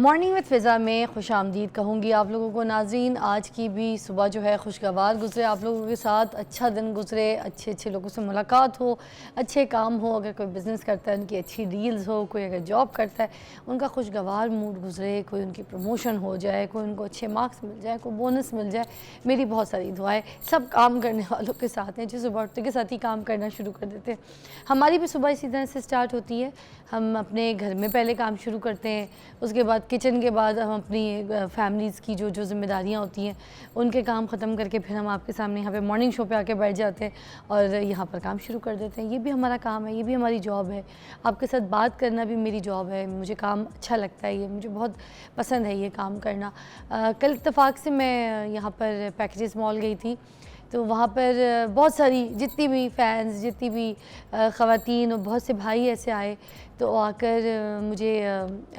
Morning with फ़िज़ा में खुशामदीद कहूँगी आप लोगों को। नाज़रीन, आज की भी सुबह जो है खुशगवार गुज़रे, आप लोगों के साथ अच्छा दिन गुज़रे, अच्छे अच्छे लोगों से मुलाकात हो, अच्छे काम हो, अगर कोई बिज़नेस करता है उनकी अच्छी डील्स हो, कोई अगर जॉब करता है उनका खुशगवार मूड गुज़रे, कोई उनकी प्रमोशन हो जाए, कोई उनको अच्छे मार्क्स मिल जाए, कोई बोनस मिल जाए। मेरी बहुत सारी दुआएँ सब काम करने वालों के साथ हैं जो सुबह उठते के साथ ही काम करना शुरू कर देते हैं। हमारी भी सुबह इसी तरह से स्टार्ट होती है। हम अपने घर में पहले काम शुरू करते हैं, उसके बाद किचन के बाद हम अपनी फैमिलीज़ की जो जो ज़िम्मेदारियाँ होती हैं उनके काम ख़त्म करके फिर हम आपके सामने यहाँ पे मॉर्निंग शो पे आके बैठ जाते हैं और यहाँ पर काम शुरू कर देते हैं। ये भी हमारा काम है, ये भी हमारी जॉब है। आपके साथ बात करना भी मेरी जॉब है, मुझे काम अच्छा लगता है, ये मुझे बहुत पसंद है ये काम करना। कल इत्तेफाक से मैं यहाँ पर पैकेजेस मॉल गई थी, तो वहाँ पर बहुत सारी जितनी भी फ़ैन्स, जितनी भी ख़वातीन और बहुत से भाई ऐसे आए तो आकर मुझे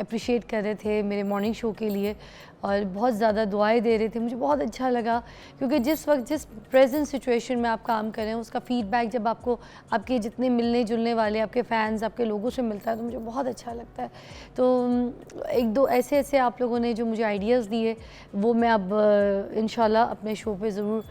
अप्रिशिएट कर रहे थे मेरे मॉर्निंग शो के लिए और बहुत ज़्यादा दुआएं दे रहे थे। मुझे बहुत अच्छा लगा क्योंकि जिस वक्त जिस प्रेजेंट सिचुएशन में आप काम कर रहे हैं उसका फ़ीडबैक जब आपको आपके जितने मिलने जुलने वाले आपके फ़ैन्स, आपके लोगों से मिलता है तो मुझे बहुत अच्छा लगता है। तो एक दो ऐसे ऐसे आप लोगों ने जो मुझे आइडियाज़ दिए वो मैं अब इंशाल्लाह अपने शो पे ज़रूर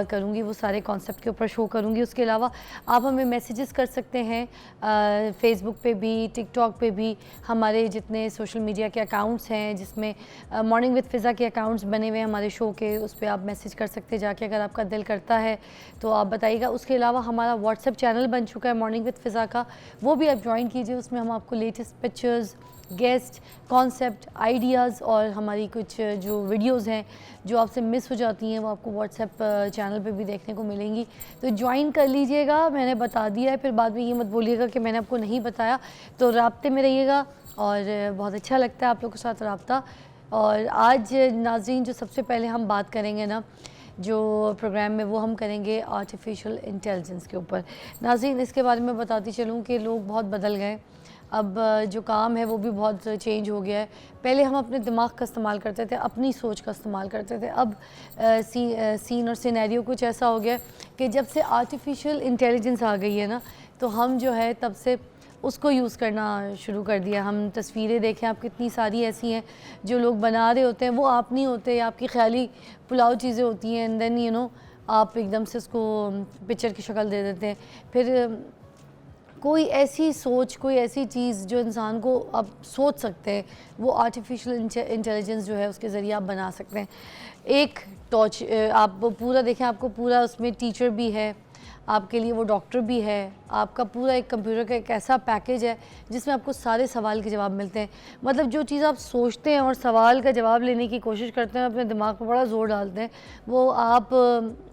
करूँगी, वो सारे कॉन्सेप्ट के ऊपर शो करूँगी। उसके अलावा आप हमें मैसेजेस कर सकते हैं फ़ेसबुक पे भी, टिकटॉक पे भी। हमारे जितने सोशल मीडिया के अकाउंट्स हैं जिसमें मॉर्निंग विद फ़िज़ा के अकाउंट्स बने हुए हैं हमारे शो के, उस पर आप मैसेज कर सकते हैं जाके अगर आपका दिल करता है तो आप बताइएगा। उसके अलावा हमारा व्हाट्सएप चैनल बन चुका है मॉर्निंग विद फ़िज़ा का, वो भी आप ज्वाइन कीजिए। उसमें हम आपको latest pictures, guest, concept, ideas और हमारी कुछ जो वीडियोज़ हैं जो आपसे मिस हो जाती हैं वो आपको व्हाट्सएप चैनल पे भी देखने को मिलेंगी। तो ज्वाइन कर लीजिएगा, मैंने बता दिया है, फिर बाद में ये मत बोलिएगा कि मैंने आपको नहीं बताया। तो राब्ते में रहिएगा और बहुत अच्छा लगता है आप लोगों के साथ रब्ता। और आज नाज़रीन जो सबसे पहले हम बात करेंगे ना जो प्रोग्राम में, वो हम करेंगे आर्टिफिशियल इंटेलिजेंस के ऊपर। नाज़रीन, इसके बारे में बताती चलूँ कि लोग बहुत बदल गए, अब जो काम है वो भी बहुत चेंज हो गया है। पहले हम अपने दिमाग का इस्तेमाल करते थे, अपनी सोच का इस्तेमाल करते थे। अब सीन और सिनेरियो कुछ ऐसा हो गया कि जब से आर्टिफिशियल इंटेलिजेंस आ गई है ना तो हम जो है तब से उसको यूज़ करना शुरू कर दिया। हम तस्वीरें देखें, आप कितनी सारी ऐसी हैं जो लोग बना रहे होते हैं, वो आप नहीं होते, आपकी ख्याली पुलाव चीज़ें होती हैं एंड देन आप एकदम से उसको पिक्चर की शक्ल दे देते हैं। फिर कोई ऐसी सोच, कोई ऐसी चीज़ जो इंसान को आप सोच सकते हैं वो आर्टिफिशियल इंटेलिजेंस जो है उसके ज़रिए आप बना सकते हैं। एक टॉर्च आप पूरा देखें, आपको पूरा उसमें टीचर भी है, आपके लिए वो डॉक्टर भी है, आपका पूरा एक कंप्यूटर का एक ऐसा पैकेज है जिसमें आपको सारे सवाल के जवाब मिलते हैं। मतलब जो चीज़ आप सोचते हैं और सवाल का जवाब लेने की कोशिश करते हैं, अपने दिमाग पर बड़ा ज़ोर डालते हैं, वो आप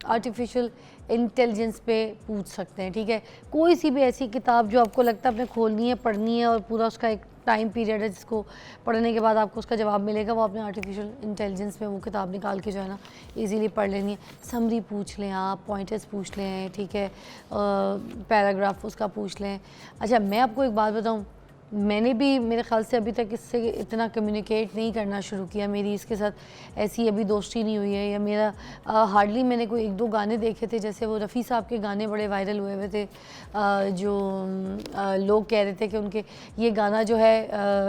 आर्टिफिशियल इंटेलिजेंस पे पूछ सकते हैं। ठीक है, कोई सी भी ऐसी किताब जो आपको लगता है आपने खोलनी है, पढ़नी है और पूरा उसका एक टाइम पीरियड है जिसको पढ़ने के बाद आपको उसका जवाब मिलेगा, वो आपने आर्टिफिशियल इंटेलिजेंस में वो किताब निकाल के जो है ना इजीली पढ़ लेनी है। समरी पूछ लें आप, पॉइंटर्स पूछ लें, ठीक है, पैराग्राफ उसका पूछ लें। अच्छा, मैं आपको एक बात बताऊँ, मैंने भी मेरे ख़्याल से अभी तक इससे इतना कम्युनिकेट नहीं करना शुरू किया, मेरी इसके साथ ऐसी अभी दोस्ती नहीं हुई है, या मेरा हार्डली मैंने कोई एक दो गाने देखे थे, जैसे वो रफ़ी साहब के गाने बड़े वायरल हुए हुए थे, जो लोग कह रहे थे कि उनके ये गाना जो है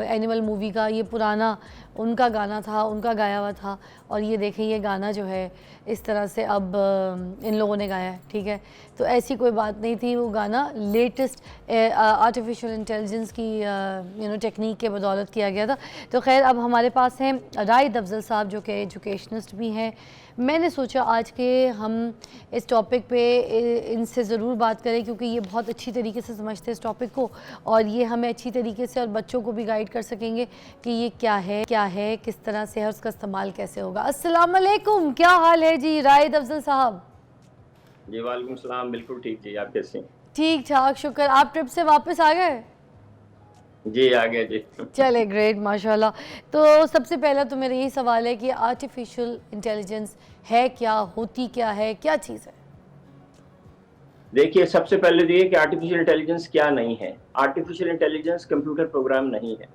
एनिमल मूवी का, ये पुराना उनका गाना था, उनका गाया हुआ था, और ये देखें ये गाना जो है इस तरह से अब इन लोगों ने गाया है। ठीक है, तो ऐसी कोई बात नहीं थी, वो गाना लेटेस्ट आर्टिफिशियल इंटेलिजेंस की टेक्निक के बदौलत किया गया था। तो खैर, अब हमारे पास हैं रायद अफजल साहब जो कि एजुकेशनिस्ट भी हैं। मैंने सोचा आज के हम इस टॉपिक पे इनसे ज़रूर बात करें क्योंकि ये बहुत अच्छी तरीके से समझते हैं इस टॉपिक को और ये हमें अच्छी तरीके से और बच्चों को भी गाइड कर सकेंगे कि ये क्या है, किस तरह से है, उसका इस्तेमाल कैसे होगा। अस्सलाम वालेकुम, क्या हाल है जी रायद अफजल साहब? जी वालेकुम सलाम, बिल्कुल ठीक जी। आप कैसे हैं? ठीक ठाक, शुक्र। आप ट्रिप से वापस आ गए? जी आ गया जी। चले, ग्रेट, माशाल्लाह। तो सबसे पहला तो मेरा यही सवाल है कि आर्टिफिशियल इंटेलिजेंस है क्या, होती क्या है, क्या चीज़ है? देखिए, सबसे पहले तो ये कि आर्टिफिशियल इंटेलिजेंस क्या नहीं है। आर्टिफिशियल इंटेलिजेंस कंप्यूटर प्रोग्राम नहीं है।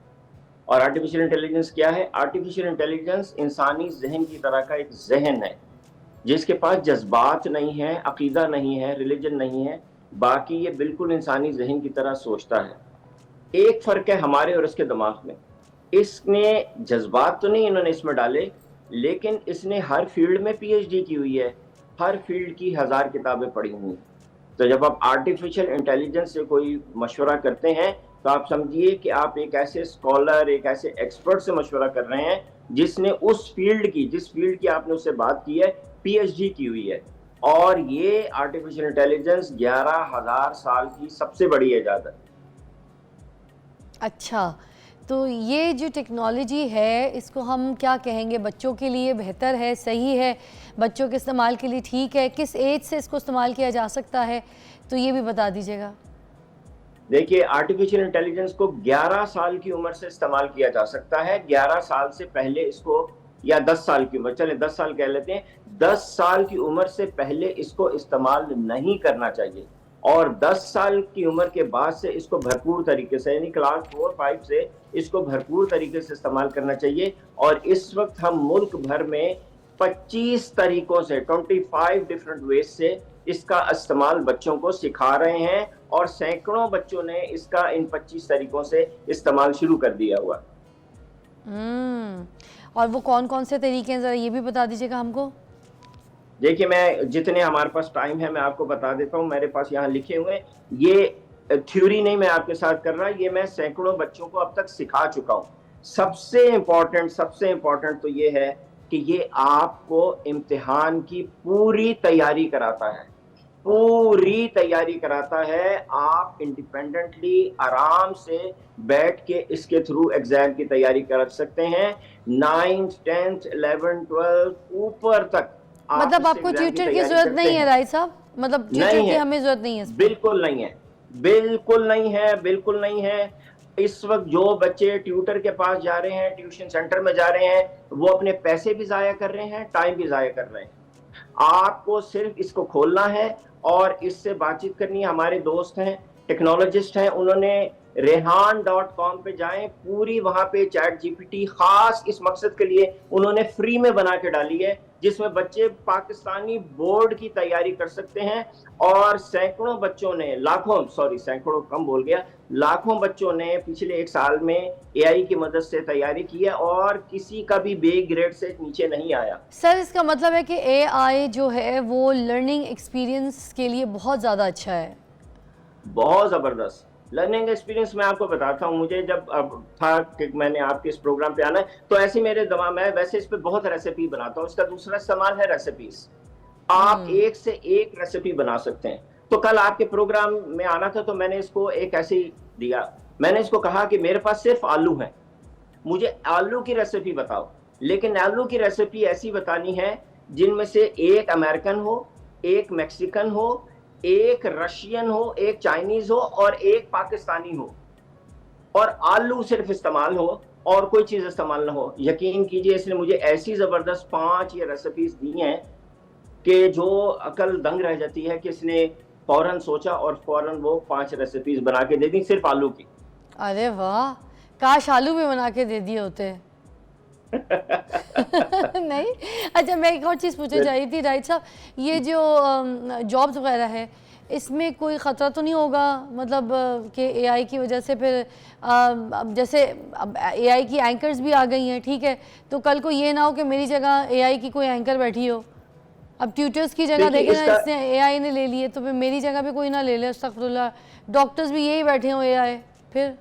और आर्टिफिशियल इंटेलिजेंस क्या है? आर्टिफिशियल इंटेलिजेंस इंसानी ज़हन की तरह का एक ज़हन है, जिसके पास जज़्बात नहीं है, अक़ीदा नहीं है, रिलिजन नहीं है, बाकी ये बिल्कुल इंसानी ज़हन की तरह सोचता है। एक फ़र्क है हमारे और उसके दिमाग में। इसने जज्बात तो नहीं इन्होंने इसमें डाले, लेकिन इसने हर फील्ड में पीएचडी की हुई है, हर फील्ड की 1000 किताबें पढ़ी हुई हैं। तो जब आप आर्टिफिशियल इंटेलिजेंस से कोई मशवरा करते हैं तो आप समझिए कि आप एक ऐसे स्कॉलर, एक ऐसे एक्सपर्ट से मशवरा कर रहे हैं जिसने उस फील्ड की, जिस फील्ड की आपने उससे बात की है, पीएचडी की हुई है। और ये आर्टिफिशियल इंटेलिजेंस 11,000 साल की सबसे बड़ी ईजाद है। अच्छा, तो ये जो टेक्नोलॉजी है इसको हम क्या कहेंगे, बच्चों के लिए बेहतर है, सही है, बच्चों के इस्तेमाल के लिए ठीक है, किस एज से इसको इस्तेमाल किया जा सकता है, तो ये भी बता दीजिएगा। देखिए, आर्टिफिशियल इंटेलिजेंस को 11 साल की उम्र से इस्तेमाल किया जा सकता है। 11 साल से पहले इसको, या 10 साल की उम्र, चले 10 साल कह लेते हैं, 10 साल की उम्र से पहले इसको इस्तेमाल नहीं करना चाहिए। और 10 साल की उम्र के बाद से इसको भरपूर तरीके से, यानी क्लास 4-5 से इसको भरपूर तरीके से इस्तेमाल करना चाहिए। और इस वक्त हम मुल्क भर में 25 तरीकों से, 25 डिफरेंट वेज से इसका इस्तेमाल बच्चों को सिखा रहे हैं, और सैकड़ों बच्चों ने इसका इन 25 तरीकों से इस्तेमाल शुरू कर दिया हुआ। और वो कौन कौन से तरीके हैं, ज़रा ये भी बता दीजिएगा हमको। देखिए, मैं जितने हमारे पास टाइम है मैं आपको बता देता हूँ। मेरे पास यहाँ लिखे हुए, ये थ्योरी नहीं मैं आपके साथ कर रहा, ये मैं सैकड़ों बच्चों को अब तक सिखा चुका हूँ। सबसे इम्पोर्टेंट तो ये है कि ये आपको इम्तिहान की पूरी तैयारी कराता है, पूरी तैयारी कराता है। आप इंडिपेंडेंटली आराम से बैठ के इसके थ्रू एग्जाम की तैयारी कर सकते हैं। 9th 10th 11th 12th ऊपर तक मतलब आपको ट्यूटर की जरूरत नहीं है राय साहब, मतलब ट्यूटर की हमें जरूरत नहीं है? बिल्कुल नहीं है, बिल्कुल नहीं है, बिल्कुल नहीं है। इस वक्त जो बच्चे ट्यूटर के पास जा रहे हैं, ट्यूशन सेंटर में जा रहे हैं, वो अपने पैसे भी जाया कर रहे हैं, टाइम भी जाया कर रहे हैं। आपको सिर्फ इसको खोलना है और इससे बातचीत करनी है। हमारे दोस्त हैं, टेक्नोलॉजिस्ट हैं, उन्होंने rehan.com पे जाएं, पूरी वहां पे चैट जीपीटी खास इस मकसद के लिए उन्होंने फ्री में बना के डाली है, जिसमें बच्चे पाकिस्तानी बोर्ड की तैयारी कर सकते हैं। और सैकड़ों बच्चों ने, सैकड़ों कम बोल गया, लाखों बच्चों ने पिछले 1 साल में एआई की मदद से तैयारी की है और किसी का भी बे ग्रेड से नीचे नहीं आया। सर, इसका मतलब है कि एआई जो है वो लर्निंग एक्सपीरियंस के लिए बहुत ज़्यादा अच्छा है, बहुत ज़बरदस्त लर्निंग एक्सपीरियंस। मैं आपको बताता हूँ, मुझे जब अब था कि मैंने आपके इस प्रोग्राम पे आना है, तो ऐसे मेरे दिमाग में, वैसे इस पे बहुत रेसिपी बनाता हूँ। इसका दूसरा इस्तेमाल है रेसिपीज। आप एक से एक रेसिपी बना सकते हैं। तो कल आपके प्रोग्राम में आना था तो मैंने इसको एक ऐसे ही दिया। मैंने इसको कहा कि मेरे पास सिर्फ आलू है, मुझे आलू की रेसिपी बताओ, लेकिन आलू की रेसिपी ऐसी बतानी है जिनमें से एक अमेरिकन हो, एक मैक्सिकन हो, एक रशियन हो, एक चाइनीज हो और एक पाकिस्तानी हो, और आलू सिर्फ इस्तेमाल हो और कोई चीज इस्तेमाल ना हो। यकीन कीजिए, इसने मुझे ऐसी जबरदस्त 5 ये रेसिपीज दी हैं कि जो अकल दंग रह जाती है कि इसने फौरन सोचा और फौरन वो 5 रेसिपीज बना के दे दी सिर्फ आलू की। अरे वाह, काश आलू भी बना के दे दिए होते। नहीं, अच्छा, मैं एक और चीज़ पूछना चाह रही थी राइट साहब, ये जो जॉब्स वगैरह है, इसमें कोई ख़तरा तो नहीं होगा, मतलब कि एआई की वजह से फिर जैसे अब एआई की एंकर्स भी आ गई हैं, ठीक है, तो कल को ये ना हो कि मेरी जगह एआई की कोई एंकर बैठी हो। अब ट्यूटर्स की जगह देखें ना, इसने एआई ने ले लिए, तो फिर मेरी जगह भी कोई ना ले ले, अस्तगफुरुल्लाह। डॉक्टर्स भी यही बैठे हो एआई, फिर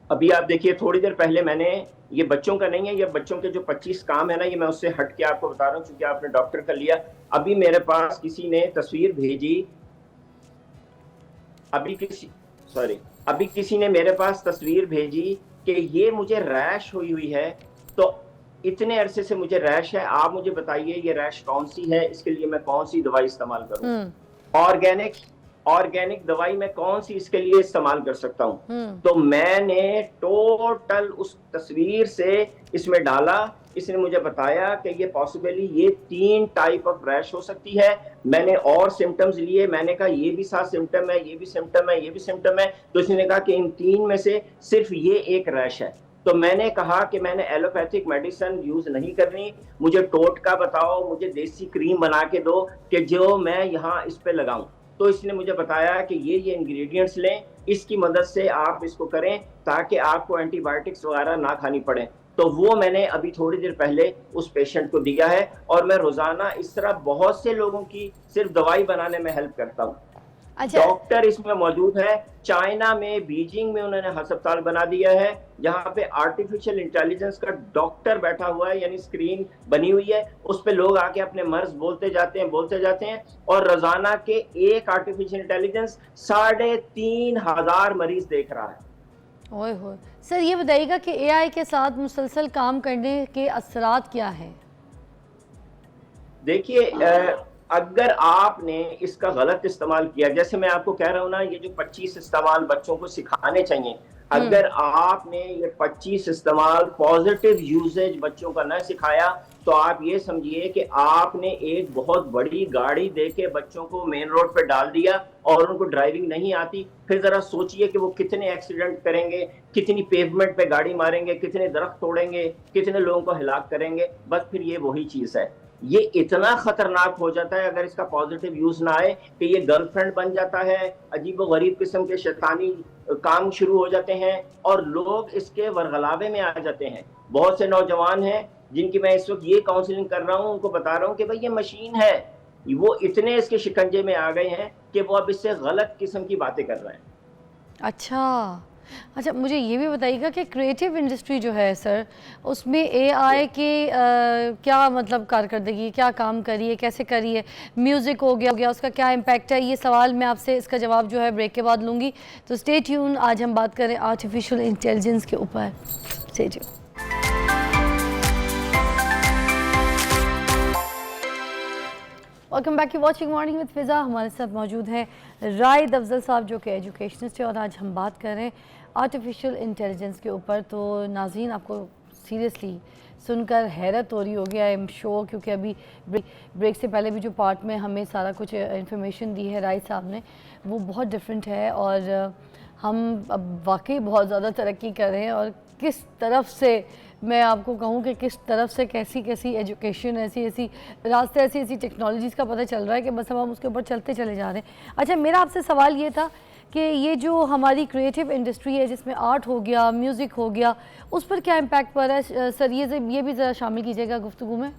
अभी आप देखिए, थोड़ी देर पहले मैंने, ये बच्चों का नहीं है, ये बच्चों के जो 25 काम है ना, ये मैं उससे हट के आपको बता रहा हूँ क्योंकि आपने डॉक्टर का लिया। अभी मेरे पास किसी ने तस्वीर भेजी, अभी किसी ने मेरे पास तस्वीर भेजी कि ये मुझे रैश हुई है, तो इतने अरसे से मुझे रैश है, आप मुझे बताइए ये रैश कौन सी है, इसके लिए मैं कौन सी दवाई इस्तेमाल करूँ, ऑर्गेनिक दवाई मैं कौन सी इसके लिए इस्तेमाल कर सकता हूँ। तो मैंने टोटल उस तस्वीर से इसमें डाला, इसने मुझे बताया कि ये पॉसिबली ये 3 टाइप ऑफ रैश हो सकती है। मैंने और सिम्टम्स लिए, मैंने कहा ये भी 7 सिम्टम है, ये भी सिम्टम है, ये भी सिम्टम है, तो इसने कहा कि इन 3 में से सिर्फ ये एक रैश है। तो मैंने कहा कि मैंने एलोपैथिक मेडिसिन यूज नहीं करनी, मुझे टोटका बताओ, मुझे देसी क्रीम बना के दो कि जो मैं यहाँ इस पे लगाऊं। तो इसने मुझे बताया कि ये इंग्रेडिएंट्स लें, इसकी मदद से आप इसको करें ताकि आपको एंटीबायोटिक्स वगैरह ना खानी पड़े। तो वो मैंने अभी थोड़ी देर पहले उस पेशेंट को दिया है और मैं रोजाना इस तरह बहुत से लोगों की सिर्फ दवाई बनाने में हेल्प करता हूँ। अच्छा, डॉक्टर इसमें मौजूद है। चाइना में, बीजिंग में उन्होंने अस्पताल बना दिया है जहां पे आर्टिफिशियल इंटेलिजेंस का डॉक्टर बैठा हुआ है, यानी स्क्रीन बनी हुई है, उस पे लोग आके अपने मर्ज बोलते जाते हैं और रोजाना के एक आर्टिफिशियल इंटेलिजेंस 3,500 मरीज देख रहा है। ओए होए। सर ये बताइएगा कि एआई के साथ मुसलसल काम करने के असरात क्या हैं? देखिए, अगर आपने इसका गलत इस्तेमाल किया, जैसे मैं आपको कह रहा हूं ना, ये जो 25 इस्तेमाल बच्चों को सिखाने चाहिए, अगर आपने ये 25 इस्तेमाल पॉजिटिव यूजेज बच्चों का न सिखाया तो आप ये समझिए कि आपने एक बहुत बड़ी गाड़ी देके बच्चों को मेन रोड पे डाल दिया और उनको ड्राइविंग नहीं आती। फिर जरा सोचिए कि वो कितने एक्सीडेंट करेंगे, कितनी पेवमेंट पे गाड़ी मारेंगे, कितने दरख्त तोड़ेंगे, कितने लोगों को हिलाक करेंगे। बस फिर ये वही चीज है, ये इतना खतरनाक हो जाता है अगर इसका पॉजिटिव यूज ना आए कि ये गर्लफ्रेंड बन जाता है, अजीबो गरीब किस्म के शैतानी काम शुरू हो जाते हैं और लोग इसके वरगलावे में आ जाते हैं। बहुत से नौजवान हैं जिनकी मैं इस वक्त ये काउंसलिंग कर रहा हूं, उनको बता रहा हूं कि भाई ये मशीन है, वो इतने इसके शिकंजे में आ गए हैं कि वो अब इससे गलत किस्म की बातें कर रहे हैं। अच्छा, मुझे ये भी बताइएगा कि क्रिएटिव इंडस्ट्री जो है सर, उसमें एआई के क्या मतलब कारकर्दगी, क्या काम करी है, कैसे करी है? म्यूज़िक हो गया उसका क्या इम्पैक्ट है? ये सवाल मैं आपसे इसका जवाब जो है ब्रेक के बाद लूँगी। तो स्टे ट्यून, आज हम बात करें आर्टिफिशियल इंटेलिजेंस के ऊपर। Stay tune. Welcome back to watching morning with Fiza. हमारे साथ मौजूद हैं रायद अफजल साहब जो कि एजुकेशनिस्ट है और आज हम बात कर रहे हैं आर्टिफिशियल इंटेलिजेंस के ऊपर। तो नाज़रीन, आपको सीरियसली सुनकर हैरत हो रही होगी, आई एम श्योर, क्योंकि अभी ब्रेक से पहले भी जो पार्ट में हमें सारा कुछ इन्फॉर्मेशन दी है रायद साहब ने, वो बहुत डिफरेंट है और हम अब वाकई बहुत ज़्यादा तरक्की कर रहे हैं। और किस तरफ से मैं आपको कहूँ कि किस तरफ से कैसी एजुकेशन, ऐसी रास्ते, ऐसी टेक्नोलॉजीज़ का पता चल रहा है कि बस हम उसके ऊपर चलते चले जा रहे हैं। अच्छा, मेरा आपसे सवाल ये था कि ये जो हमारी क्रिएटिव इंडस्ट्री है जिसमें आर्ट हो गया, म्यूज़िक हो गया, उस पर क्या इम्पैक्ट पड़ रहा है सर? ये भी ज़रा शामिल कीजिएगा गुफ्तगू में।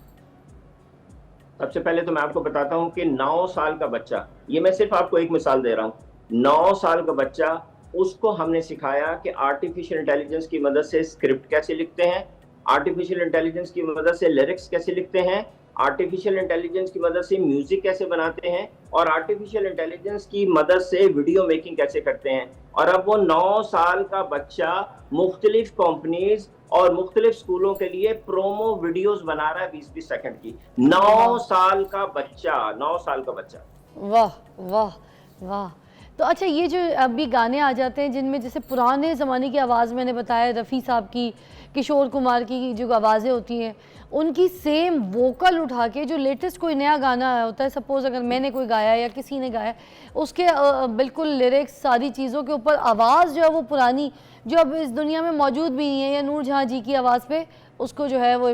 सबसे पहले तो मैं आपको बताता हूँ कि 9 साल का बच्चा, ये मैं सिर्फ आपको एक मिसाल दे रहा हूँ, 9 साल का बच्चा, उसको हमने सिखाया कि आर्टिफिशियल इंटेलिजेंस की मदद से स्क्रिप्ट कैसे लिखते हैं, आर्टिफिशियल इंटेलिजेंस की मदद से लिरिक्स कैसे लिखते हैं, आर्टिफिशियल इंटेलिजेंस की मदद से म्यूजिक कैसे बनाते हैं और आर्टिफिशियल इंटेलिजेंस की मदद से वीडियो मेकिंग कैसे करते हैं। और अब वो 9 साल का बच्चा मुख्तलिफ कंपनीज और मुख्तलिफ स्कूलों के लिए प्रोमो वीडियोस बना रहा है 20-20 सेकंड की। 9 साल का बच्चा, 9 साल का बच्चा। वाह वाह वाह। तो अच्छा, ये जो अभी गाने आ जाते हैं जिनमें जैसे पुराने ज़माने की आवाज़, मैंने बताया रफ़ी साहब की, किशोर कुमार की जो आवाज़ें होती हैं, उनकी सेम वोकल उठा के जो लेटेस्ट कोई नया गाना होता है, सपोज़ अगर मैंने कोई गाया या किसी ने गाया, उसके बिल्कुल लिरिक्स, सारी चीज़ों के ऊपर आवाज़ जो है वो पुरानी, जो अब इस दुनिया में मौजूद भी नहीं है, या नूर जहाँ जी की आवाज़ पे उसको जो है वो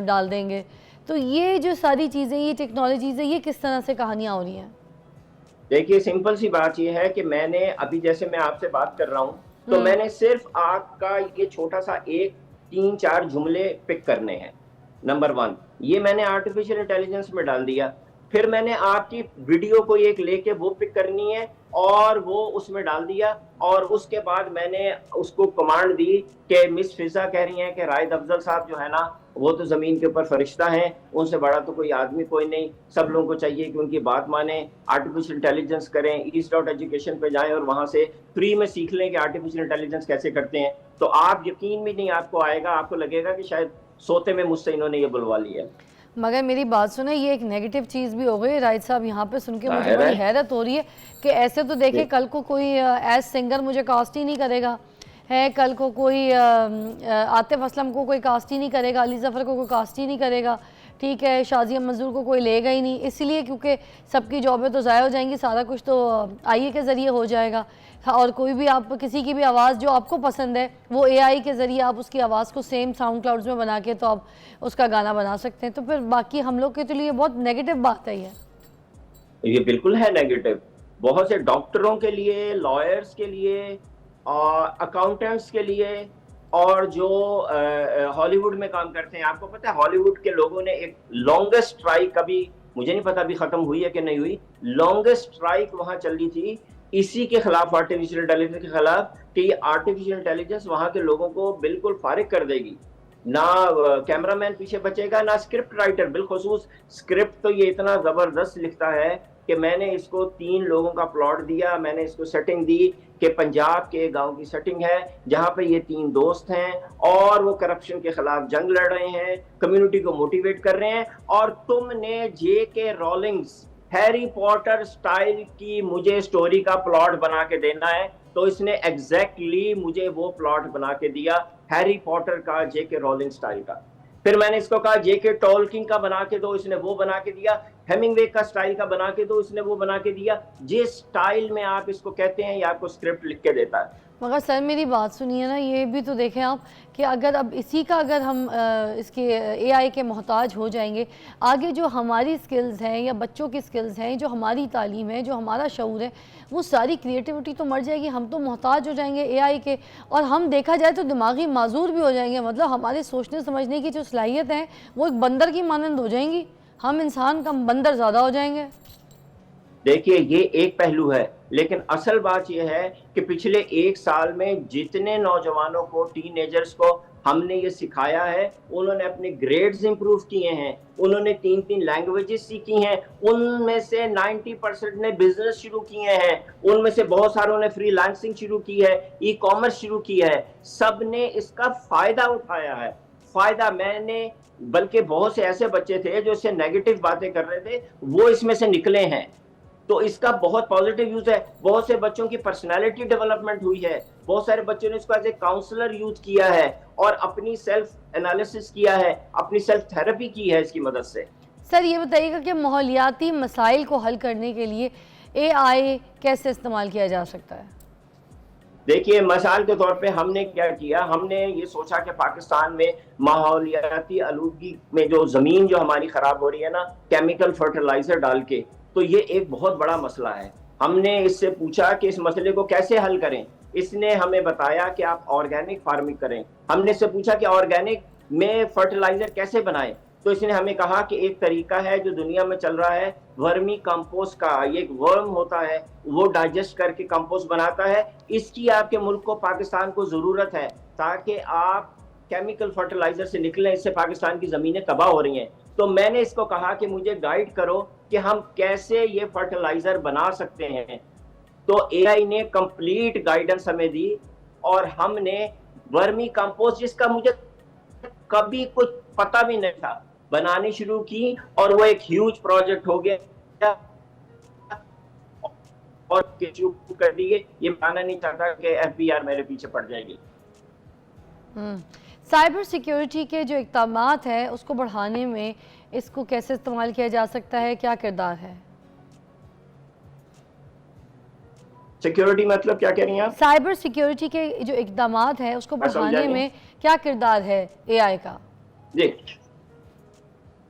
डाल देंगे। तो ये जो सारी चीज़ें, ये टेक्नोलॉजीज़ है, ये किस तरह से कहानियाँ हो रही हैं? देखिए, सिंपल सी बात ये है कि मैंने अभी, जैसे मैं आपसे बात कर रहा हूँ, तो मैंने सिर्फ आपका ये छोटा सा 3-4 जुमले पिक करने हैं। नंबर 1, ये मैंने आर्टिफिशियल इंटेलिजेंस में डाल दिया। फिर मैंने आपकी वीडियो को एक लेके वो पिक करनी है और वो उसमें डाल दिया और उसके बाद मैंने उसको कमांड दी कि मिस फिजा कह रही हैं कि रायद अफजल साहब जो है ना, वो तो ज़मीन के ऊपर फरिश्ता हैं, उनसे बड़ा तो कोई आदमी कोई नहीं, सब लोगों को चाहिए कि उनकी बात माने, आर्टिफिशियल इंटेलिजेंस करें, ईस्ट.एजुकेशन पे जाएं और वहाँ से फ्री में सीख लें कि आर्टिफिशियल इंटेलिजेंस कैसे करते हैं। तो आप यकीन भी नहीं आपको आएगा, आपको लगेगा कि शायद सोते में मुझसे इन्होंने ये बुलवा लिया। मगर मेरी बात सुने, ये एक नेगेटिव चीज़ भी हो गई राइट साहब, यहाँ पे सुन के मुझे बड़ी हैरत हो रही है कि ऐसे तो देखे कल को कोई एज सिंगर मुझे कास्ट ही नहीं करेगा है, कल को कोई आतिफ असलम को कोई कास्ट ही नहीं करेगा, अली ज़फ़र को कोई कास्ट ही नहीं करेगा, ठीक है, शाजिया मंजूर को कोई लेगा ही नहीं, इसलिए क्योंकि सबकी जॉबें तो ज़ाया हो जाएंगी, सारा कुछ तो आईए के ज़रिए हो जाएगा। और कोई भी आप किसी की भी आवाज़ जो आपको पसंद है वो एआई के ज़रिए आप उसकी आवाज़ को सेम साउंड क्लाउड्स में बना के तो आप उसका गाना बना सकते हैं। तो फिर बाकी हम लोग के लिए बहुत नेगेटिव बात है ये बिल्कुल है नेगेटिव, बहुत से डॉक्टरों के लिए, लॉयर्स के लिए, अकाउंटेंट्स के लिए, और जो हॉलीवुड में काम करते हैं। आपको पता है हॉलीवुड के लोगों ने एक लॉन्गेस्ट स्ट्राइक, कभी मुझे नहीं पता अभी खत्म हुई है कि नहीं हुई, लॉन्गेस्ट स्ट्राइक वहां चल रही थी इसी के खिलाफ, आर्टिफिशियल इंटेलिजेंस के खिलाफ, कि ये आर्टिफिशियल इंटेलिजेंस वहां के लोगों को बिल्कुल फारिग कर देगी। ना कैमरामैन पीछे बचेगा, ना स्क्रिप्ट राइटर। बिलखुसूस स्क्रिप्ट तो ये इतना जबरदस्त लिखता है कि मैंने इसको 3 लोगों का प्लॉट दिया, मैंने इसको सेटिंग दी कि पंजाब के गांव की सेटिंग है जहां पे ये 3 दोस्त हैं और वो करप्शन के खिलाफ जंग लड़ रहे हैं, कम्युनिटी को मोटिवेट कर रहे हैं, और तुमने J.K. Rawlings Harry Potter style की मुझे स्टोरी का प्लॉट बना के देना है। तो इसने एग्जैक्टली मुझे वो प्लॉट बना के दिया, हैरी पॉटर का, J.K. रॉलिंग स्टाइल का। फिर मैंने इसको कहा J.K. टोल्किन का बना के दो, इसने वो बना के दिया। हेमिंगवे का स्टाइल का बना के दो, इसने वो बना के दिया। जिस स्टाइल में आप इसको कहते हैं, ये आपको स्क्रिप्ट लिख के देता है। मगर सर मेरी बात सुनिए ना, ये भी तो देखें आप कि अगर अब इसी का अगर हम इसके एआई के मोहताज हो जाएंगे, आगे जो हमारी स्किल्स हैं या बच्चों की स्किल्स हैं, जो हमारी तालीम है, जो हमारा शऊर है, वो सारी क्रिएटिविटी तो मर जाएगी। हम तो मोहताज हो जाएंगे एआई के, और हम देखा जाए तो दिमागी माजूर भी हो जाएंगे। मतलब हमारे सोचने समझने की जो सलाहियत है वो एक बंदर की मानंद हो जाएंगी, हम इंसान कम बंदर ज़्यादा हो जाएंगे। देखिए ये एक पहलू है, लेकिन असल बात यह है कि पिछले 1 साल में जितने नौजवानों को, टीनेजर्स को हमने ये सिखाया है, उन्होंने अपने ग्रेड्स इंप्रूव किए हैं, उन्होंने 3-3 लैंग्वेजेस सीखी हैं, उनमें से 90% ने बिजनेस शुरू किए हैं, उनमें से बहुत सारों ने फ्रीलांसिंग शुरू की है, ई कॉमर्स शुरू किया है। सब ने इसका फायदा उठाया है। फायदा मैंने, बल्कि बहुत से ऐसे बच्चे थे जो इससे नेगेटिव बातें कर रहे थे, वो इसमें से निकले हैं। तो इसका बहुत पॉजिटिव यूज है। बहुत से बच्चों की पर्सनालिटी डेवलपमेंट हुई है, बहुत सारे बच्चों ने इसको एज ए काउंसलर यूज किया है और अपनी सेल्फ एनालिसिस किया है, अपनी सेल्फ थेरेपी की है इसकी मदद से। सर ये बताइएगा कि माहौलियाती मसाइल को हल करने के लिए एआई कैसे इस्तेमाल किया जा सकता है? देखिए मिसाल के तौर पे हमने क्या किया, हमने ये सोचा कि पाकिस्तान में माहौलियाती आलूदगी में जो जमीन जो हमारी खराब हो रही है ना, केमिकल फर्टिलाइजर डाल के, तो ये एक बहुत बड़ा मसला है। हमने इससे पूछा कि इस मसले को कैसे हल करें। इसने हमें बताया कि आप ऑर्गेनिक फार्मिंग करें। हमने इससे पूछा कि ऑर्गेनिक में फर्टिलाइजर कैसे बनाएं, तो इसने हमें कहा कि एक तरीका है जो दुनिया में चल रहा है, वर्मी कंपोस्ट का। ये एक वर्म होता है, वो डाइजेस्ट करके कंपोस्ट बनाता है। इसकी आपके मुल्क को, पाकिस्तान को जरूरत है, ताकि आप केमिकल फर्टिलाइजर से निकलें। इससे पाकिस्तान की जमीनें तबाह हो रही हैं। तो मैंने इसको कहा कि मुझे गाइड करो कि हम कैसे ये फर्टिलाइजर बना सकते हैं। तो एआई ने कंप्लीट गाइडेंस हमें दी और हमने वर्मी कंपोस्ट, जिसका मुझे कभी कुछ पता भी नहीं था, बनानी शुरू की और वो एक ह्यूज प्रोजेक्ट हो गया और शुरू कर दिए। ये मानना नहीं चाहता कि एफबीआर मेरे पीछे पड़ जाएगी। साइबर सिक्योरिटी के जो इक़दामात है उसको बढ़ाने में इसको कैसे इस्तेमाल किया जा सकता है, क्या किरदार है? सिक्योरिटी मतलब क्या कह रही हैं आप? साइबर सिक्योरिटी के जो इक़दामात है उसको बढ़ाने में क्या किरदार है एआई का?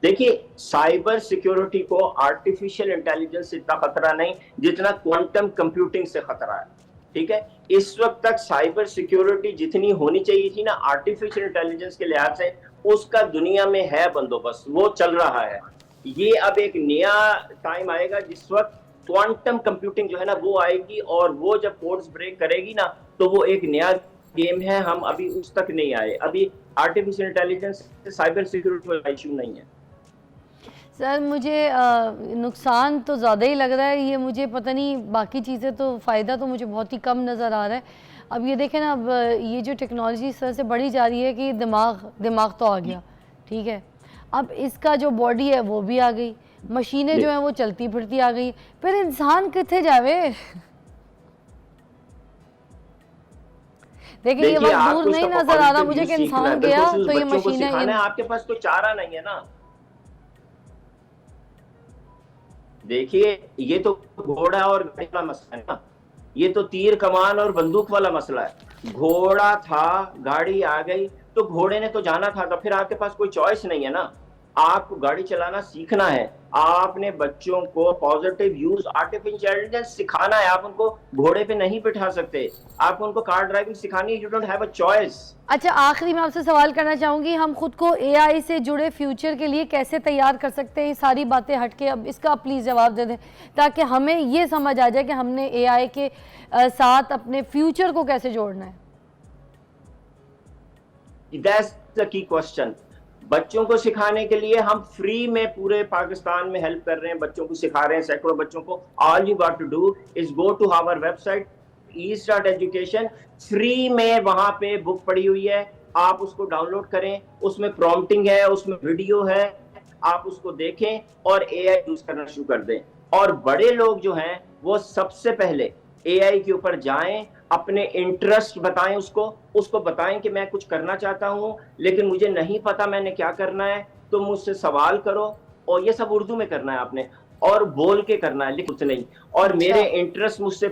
देखिए साइबर सिक्योरिटी को आर्टिफिशियल इंटेलिजेंस से इतना खतरा नहीं जितना क्वांटम कंप्यूटिंग से खतरा है। ठीक है, इस वक्त तक साइबर सिक्योरिटी जितनी होनी चाहिए थी ना आर्टिफिशियल इंटेलिजेंस के लिहाज से, उसका दुनिया में है बंदोबस्त, वो चल रहा है। ये अब एक नया टाइम आएगा जिस वक्त क्वांटम कंप्यूटिंग जो है ना वो आएगी, और वो जब कोड्स ब्रेक करेगी ना तो वो एक नया गेम है। हम अभी उस तक नहीं आए। अभी आर्टिफिशियल इंटेलिजेंस से साइबर सिक्योरिटी का इशू नहीं है। सर मुझे नुकसान तो ज़्यादा ही लग रहा है, ये मुझे पता नहीं, बाकी चीज़ें तो फ़ायदा तो मुझे बहुत ही कम नज़र आ रहा है। अब ये देखें ना, अब ये जो टेक्नोलॉजी इस तरह से बढ़ी जा रही है कि दिमाग तो आ गया, ठीक है, अब इसका जो बॉडी है वो भी आ गई, मशीनें जो हैं वो चलती फिरती आ गई, फिर इंसान कितने जावे? देखिए ये वक्त दूर नहीं नज़र आ रहा मुझे कि इंसान गया तो ये मशीनें। आपके पास कोई चारा नहीं है ना। देखिए ये तो घोड़ा और गाड़ी वाला मसला है ना, ये तो तीर कमान और बंदूक वाला मसला है। घोड़ा था, गाड़ी आ गई, तो घोड़े ने तो जाना था, तो फिर आपके पास कोई चॉइस नहीं है ना। आपको गाड़ी चलाना सीखना है, आपने बच्चों को पॉजिटिव यूज आर्टिफिशियल इंटेलिजेंस सिखाना है। आप उनको घोड़े पे नहीं बिठा सकते, आपको उनको कार ड्राइविंग सिखानी है। You don't have a choice. अच्छा, आखिरी मैं आपसे सवाल करना चाहूँगी, हम खुद को एआई से जुड़े फ्यूचर के लिए कैसे तैयार कर सकते हैं? ये सारी बातें हटके अब इसका आप प्लीज़ जवाब दे दें, ताकि हमें ये समझ आ जाए कि हमने एआई के साथ अपने फ्यूचर को कैसे जोड़ना है। That's the key question. बच्चों को सिखाने के लिए हम फ्री में पूरे पाकिस्तान में हेल्प कर रहे हैं, बच्चों को सिखा रहे हैं, सैकड़ों बच्चों को। All you got to do is go to our website e-start-education, free में वहां पे बुक पड़ी हुई है, आप उसको डाउनलोड करें, उसमें प्रॉम्प्टिंग है, उसमें वीडियो है, आप उसको देखें और एआई यूज करना शुरू कर दें। और बड़े लोग जो हैं वो सबसे पहले एआई के ऊपर जाएं, अपने इंटरेस्ट बताएं, उसको बताएं कि मैं कुछ करना चाहता हूं लेकिन मुझे नहीं पता मैंने क्या करना है, तो मुझसे सवाल करो। और ये सब उर्दू में करना है आपने, और बोल के करना है, लिख कुछ नहीं। और मेरे इंटरेस्ट मुझसे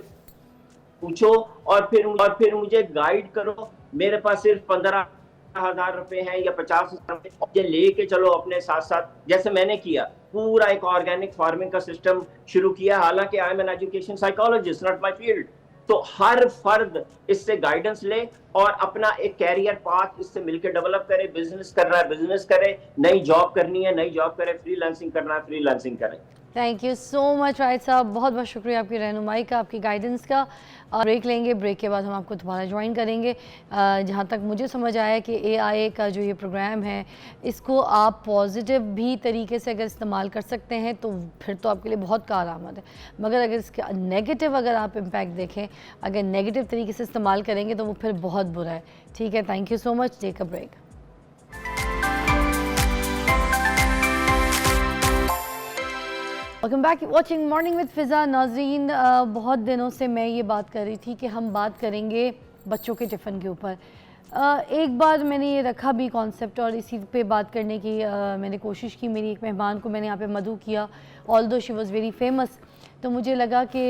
पूछो और फिर मुझे गाइड करो। मेरे पास सिर्फ 15,000 रुपए हैं या 50,000 रुपए, ये लेके चलो अपने साथ साथ। जैसे मैंने किया, पूरा एक ऑर्गेनिक फार्मिंग का सिस्टम शुरू किया। हालांकि I am an education psychologist, not my field. तो हर फर्द इससे गाइडेंस ले और अपना एक कैरियर पाथ इससे मिलकर डेवलप करे। बिजनेस कर रहा है बिजनेस करे, नई जॉब करनी है नई जॉब करे, फ्रीलांसिंग करना है फ्रीलांसिंग करे। थैंक यू सो मच राहिद साहब, बहुत बहुत शुक्रिया आपकी रहनुमाई का, आपकी गाइडेंस का। और ब्रेक लेंगे, ब्रेक के बाद हम आपको दोबारा ज्वाइन करेंगे। जहाँ तक मुझे समझ आया कि एआई का जो ये प्रोग्राम है, इसको आप पॉजिटिव भी तरीके से अगर इस्तेमाल कर सकते हैं तो फिर तो आपके लिए बहुत कारआमद है। मगर अगर इसका नेगेटिव अगर आप इम्पैक्ट देखें, अगर नेगेटिव तरीके से इस्तेमाल करेंगे तो वो फिर बहुत बुरा है। ठीक है, thank you so much, take a break. Welcome back, watching morning with Fiza. नाज़रीन, बहुत दिनों से मैं ये बात कर रही थी कि हम बात करेंगे बच्चों के टिफ़िन के ऊपर। एक बार मैंने ये रखा भी कॉन्सेप्ट और इसी पे बात करने की मैंने कोशिश की। मेरी एक मेहमान को मैंने यहाँ पे मदऊ किया, although she was very famous. तो मुझे लगा कि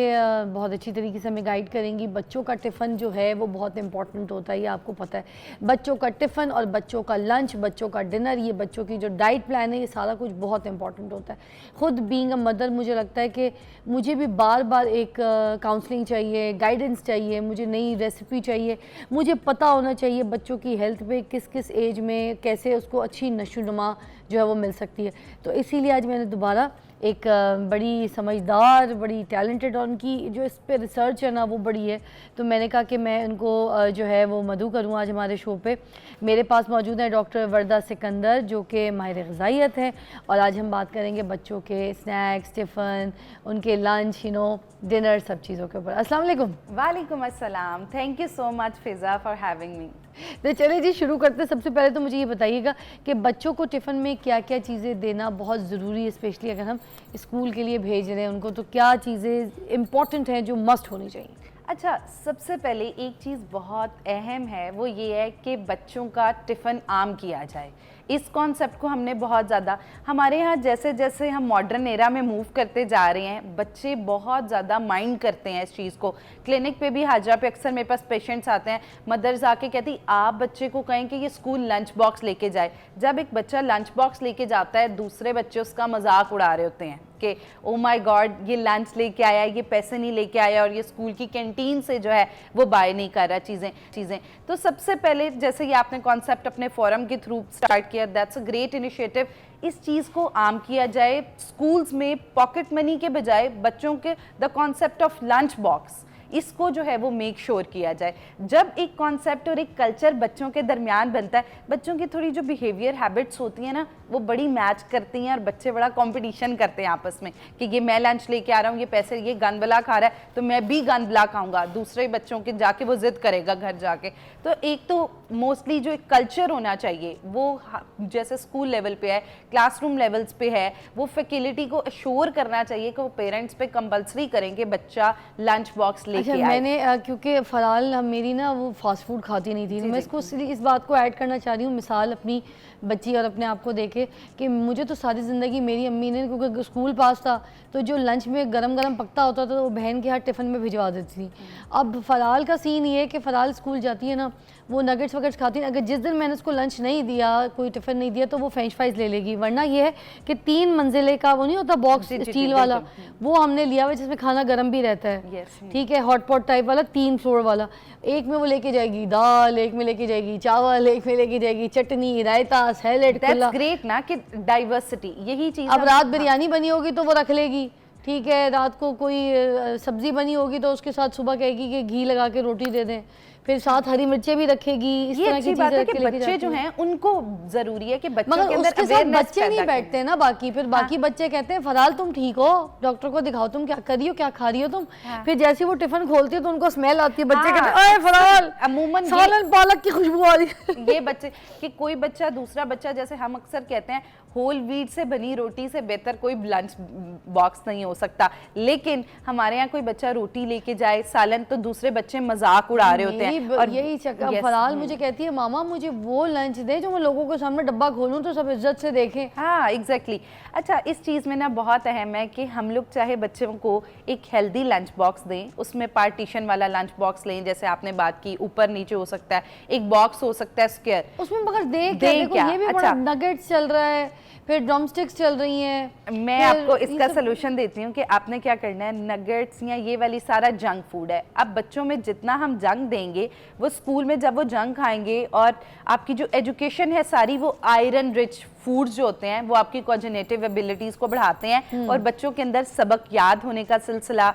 बहुत अच्छी तरीके से हमें गाइड करेंगी। बच्चों का टिफ़िन जो है वो बहुत इंपॉर्टेंट होता है, ये आपको पता है। बच्चों का टिफ़िन और बच्चों का लंच, बच्चों का डिनर, ये बच्चों की जो डाइट प्लान है, ये सारा कुछ बहुत इंपॉर्टेंट होता है। ख़ुद बीइंग अ मदर मुझे लगता है कि मुझे भी बार बार एक काउंसलिंग चाहिए, गाइडेंस चाहिए, मुझे नई रेसिपी चाहिए, मुझे पता होना चाहिए बच्चों की हेल्थ पे किस किस एज में कैसे उसको अच्छी नशोनुमा जो है वो मिल सकती है। तो इसीलिए आज मैंने दोबारा एक बड़ी समझदार, बड़ी टैलेंटेड, और उनकी जो इस पे रिसर्च है ना वो बड़ी है, तो मैंने कहा कि मैं उनको जो है वो मदऊ करूँ आज हमारे शो पे। मेरे पास मौजूद है डॉक्टर वर्दा सिकंदर, जो कि माहिर ग़िज़ाइयत हैं, और आज हम बात करेंगे बच्चों के स्नैक्स, टिफ़िन, उनके लंच, डिनर, सब चीज़ों के ऊपर। अस्सलाम वालेकुम। वालेकुम अस्सलाम। Thank you so much Fiza for having me. तो चलिए जी, शुरू करते हैं। सबसे पहले तो मुझे ये बताइएगा कि बच्चों को टिफ़िन में क्या क्या चीज़ें देना बहुत ज़रूरी है, स्पेशली अगर हम स्कूल के लिए भेज रहे हैं उनको, तो क्या चीज़ें इम्पॉर्टेंट हैं जो मस्ट होनी चाहिए? अच्छा, सबसे पहले एक चीज़ बहुत अहम है, वो ये है कि बच्चों का टिफ़िन आम किया जाए। इस कॉन्सेप्ट को हमने बहुत ज़्यादा, हमारे यहाँ जैसे जैसे हम मॉडर्न एरा में मूव करते जा रहे हैं, बच्चे बहुत ज़्यादा माइंड करते हैं इस चीज़ को। क्लिनिक पे भी, हाजरा पे अक्सर मेरे पास पेशेंट्स आते हैं, मदर्स आके कहती आप बच्चे को कहें कि ये स्कूल लंच बॉक्स लेके जाए। जब एक बच्चा लंच बॉक्स लेके जाता है, दूसरे बच्चे उसका मजाक उड़ा रहे होते हैं कि ओ माय गॉड, ये लंच लेके आया, ये पैसे नहीं लेके आया, और ये स्कूल की कैंटीन से जो है वो बाय नहीं कर रहा चीज़ें। तो सबसे पहले, जैसे ये आपने कॉन्सेप्ट अपने फोरम के थ्रू स्टार्ट किया, दैट्स अ ग्रेट इनिशिएटिव। इस चीज़ को आम किया जाए स्कूल्स में, पॉकेट मनी के बजाय बच्चों के the concept of lunch box, इसको जो है वो मेक श्योर किया जाए। जब एक कॉन्सेप्ट और एक कल्चर बच्चों के दरमियान बनता है, बच्चों की थोड़ी जो बिहेवियर हैबिट्स होती हैं ना, वो बड़ी मैच करती हैं, और बच्चे बड़ा कंपटीशन करते हैं आपस में कि ये मैं लंच लेके आ रहा हूँ, ये पैसे, ये गंदबला खा रहा है तो मैं भी गंदबला खाऊंगा, दूसरे बच्चों के जाके वो जिद करेगा घर जाके। तो एक तो मोस्टली जो एक कल्चर होना चाहिए वो जैसे स्कूल लेवल पे है, क्लासरूम लेवल्स पे है, वो फैसिलिटी को अश्योर करना चाहिए कि वो पेरेंट्स पे कंपलसरी करें कि बच्चा लंच बॉक्स लेके आए। मैंने क्योंकि फ़राल मेरी ना वो फास्ट फूड खाती नहीं थी, तो मैं इसको इस बात को ऐड करना चाह रही हूँ, मिसाल अपनी बच्ची और अपने आप को देखे कि मुझे तो सारी ज़िंदगी मेरी अम्मी ने, क्योंकि स्कूल पास था तो जो लंच में गरम गरम पकता होता था तो वो बहन के हाथ टिफ़िन में भिजवा देती थी। अब फ़राल का सीन ये है कि फ़राल स्कूल जाती है ना, वो नगेट्स वगैट्स खाती है। अगर जिस दिन मैंने उसको लंच नहीं दिया, कोई टिफ़िन नहीं दिया, तो वो फ्रेंच फ्राइज ले लेगी। वरना ये है कि 3 मंजिले का वो नहीं होता बॉक्स जी, जी, स्टील वाला, बिल्कुल। वो हमने लिया हुआ है जिसमें खाना गर्म भी रहता है, Yes, ठीक है, हॉट पॉट टाइप वाला 3 फ्लोर वाला। एक में वो लेके जाएगी दाल, एक में लेके जाएगी चावल, एक में लेके जाएगी चटनी, रायता, सैलेड, खुला। दैट्स ग्रेट ना कि डाइवर्सिटी, यही चीज अब रात बिरयानी बनी होगी तो वो रख लेगी, ठीक है, रात को कोई सब्जी बनी होगी तो उसके साथ सुबह कहेगी कि घी लगा के रोटी दे दें, फिर साथ हरी मिर्चें भी रखेगी। इस ये तरह अच्छी की बात चीजें है रख कि के लेके बच्चे जो जाती हैं उनको जरूरी है कि बच्चों मगर के अंदर उसके साथ awareness बच्चे नहीं पैदा बैठते करें। ना बाकी, फिर बाकी बच्चे कहते हैं फराल तुम ठीक हो, डॉक्टर को दिखाओ तुम क्या कर रही हो, क्या खा रही हो तुम। फिर जैसे वो टिफिन खोलती है तो उनको स्मेल आती है, बच्चे हाँ, कहते हैं अरे फराल अमूमन सालन पालक की खुशबू आ रही है। ये बच्चे कि कोई बच्चा दूसरा बच्चा, जैसे हम अक्सर कहते हैं होल व्हीट से बनी रोटी से बेहतर कोई लंच बॉक्स नहीं हो सकता, लेकिन हमारे यहाँ कोई बच्चा रोटी लेके जाए सालन तो दूसरे बच्चे मजाक उड़ा रहे होते हैं। और यही चक्कर Yes, फराल मुझे कहती है मामा मुझे वो लंच दे जो मैं लोगों के सामने डब्बा खोलूं तो सब इज्जत से देखें। हाँ एग्जैक्टली अच्छा, इस चीज़ में ना बहुत अहम है कि हम लोग चाहे बच्चों को एक हेल्दी लंच बॉक्स दें, उसमें पार्टीशन वाला लंच बॉक्स लें, जैसे आपने बात की ऊपर नीचे हो सकता है, एक बॉक्स हो सकता है स्क्वायर, उसमें मगर देख दे देखो क्या? ये भी बड़ा अच्छा। नगेट्स चल रहा है, फिर ड्रमस्टिक्स चल रही हैं। मैं फिर आपको ये इसका सब- सोल्यूशन देती हूँ कि आपने क्या करना है, नगेट्स या ये वाली सारा जंक फूड है, अब बच्चों में जितना हम जंक देंगे वो स्कूल में जब वो जंक खाएंगे और आपकी जो एजुकेशन है सारी वो आयरन रिच फूड्स जो होते हैं वो आपकी कॉग्निटिव एबिलिटीज को बढ़ाते हैं और बच्चों के अंदर सबक याद होने का सिलसिला,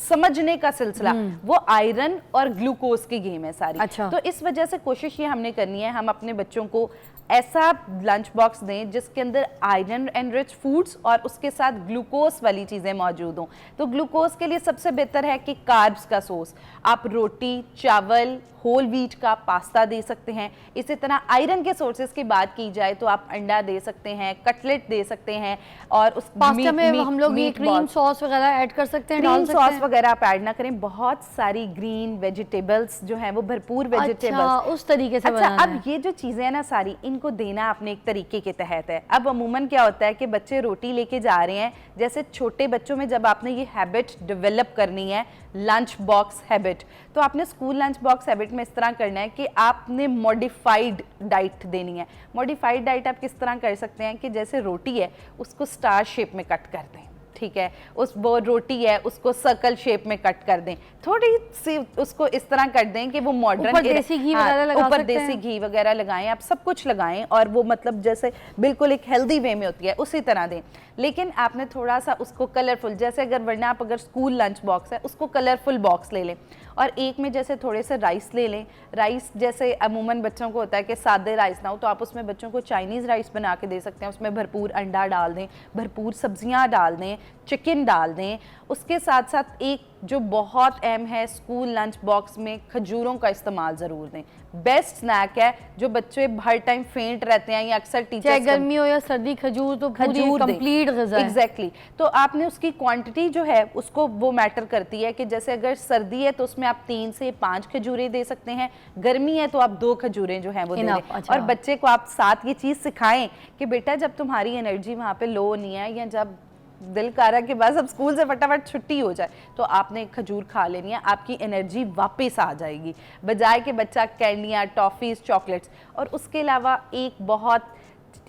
समझने का सिलसिला, वो आयरन और ग्लूकोज की गेम है सारी। अच्छा। तो इस वजह से कोशिश ये हमने करनी है, हम अपने बच्चों को ऐसा लंच बॉक्स दें जिसके अंदर आयरन एंड रिच फूड्स और उसके साथ ग्लूकोज वाली चीज़ें मौजूद हों। तो ग्लूकोज के लिए सबसे बेहतर है कि कार्ब्स का सोर्स आप रोटी, चावल, होल व्हीट का पास्ता दे सकते हैं। इसी तरह आयरन के सोर्सेज की बात की जाए तो आप अंडा दे सकते हैं, कटलेट दे सकते हैं और उस पास्ता में हम लोग ये क्रीम सॉस वगैरह ऐड कर सकते हैं, डाल क्रीम सकते सॉस हैं। वगैरह आप ऐड ना करें, बहुत सारी ग्रीन वेजिटेबल्स जो हैं वो भरपूर वेजिटेबल्स। अच्छा, उस तरीके से अच्छा, बनाना अब है। ये जो चीज़ें हैं ना सारी, इनको देना अपने एक तरीके के तहत है। अब अमूमन क्या होता है कि बच्चे रोटी लेके जा रहे हैं, जैसे छोटे बच्चों में जब आपने ये हैबिट डेवलप करनी है लंच बॉक्स हैबिट, तो आपने स्कूल लंच बॉक्स हैबिट में इस तरह करना है कि आपने मॉडिफाइड डाइट देनी है। मॉडिफाइड डाइट आप किस तरह कर सकते हैं कि जैसे रोटी है उसको स्टार शेप में कट कर दें, ठीक है, वो रोटी है उसको सर्कल शेप में कट कर दें, थोड़ी सी उसको इस तरह कर दें कि वो मॉडर्न, ऊपर देसी घी वगैरह लगा ऊपर सकते हैं। देसी घी वगैरह लगाएं, आप सब कुछ लगाएं और वो मतलब जैसे बिल्कुल एक हेल्दी वे में होती है उसी तरह दें। लेकिन आपने थोड़ा सा उसको कलरफुल, जैसे अगर वरना आप अगर स्कूल लंच बॉक्स है उसको कलरफुल बॉक्स ले लें और एक में जैसे थोड़े से राइस ले लें। राइस जैसे अमूमन बच्चों को होता है कि सादे राइस ना हो, तो आप उसमें बच्चों को चाइनीज़ राइस बना के दे सकते हैं, उसमें भरपूर अंडा डाल दें, भरपूर सब्जियां डाल दें, चिकन डाल दें। उसके साथ साथ एक जो बहुत अहम है, स्कूल लंच बॉक्स में खजूरों का इस्तेमाल ज़रूर दें। बेस्ट स्नैक है, जो बच्चे हर टाइम फेंट रहते हैं या अक्सर चाहे टीचर्स गर्मी हो या सर्दी, खजूर तो पूरी कंप्लीट ग़िज़ा है। एग्जैक्टली तो आपने उसकी क्वांटिटी जो है उसको वो मैटर करती है कि जैसे अगर सर्दी है तो उसमें आप 3 से 5 खजूरें दे सकते हैं, गर्मी है तो आप 2 खजूरें जो हैं वो दे दें। अच्छा। और बच्चे को आप साथ ये चीज़ सिखाएं कि बेटा जब तुम्हारी एनर्जी वहाँ पे लो नहीं है या जब दिल कर रहा है कि बस अब स्कूल से फटाफट छुट्टी हो जाए तो आपने एक खजूर खा लेनी है, आपकी एनर्जी वापस आ जाएगी, बजाय कि बच्चा कैंडियाँ, टॉफ़ीज़, चॉकलेट्स। और उसके अलावा एक बहुत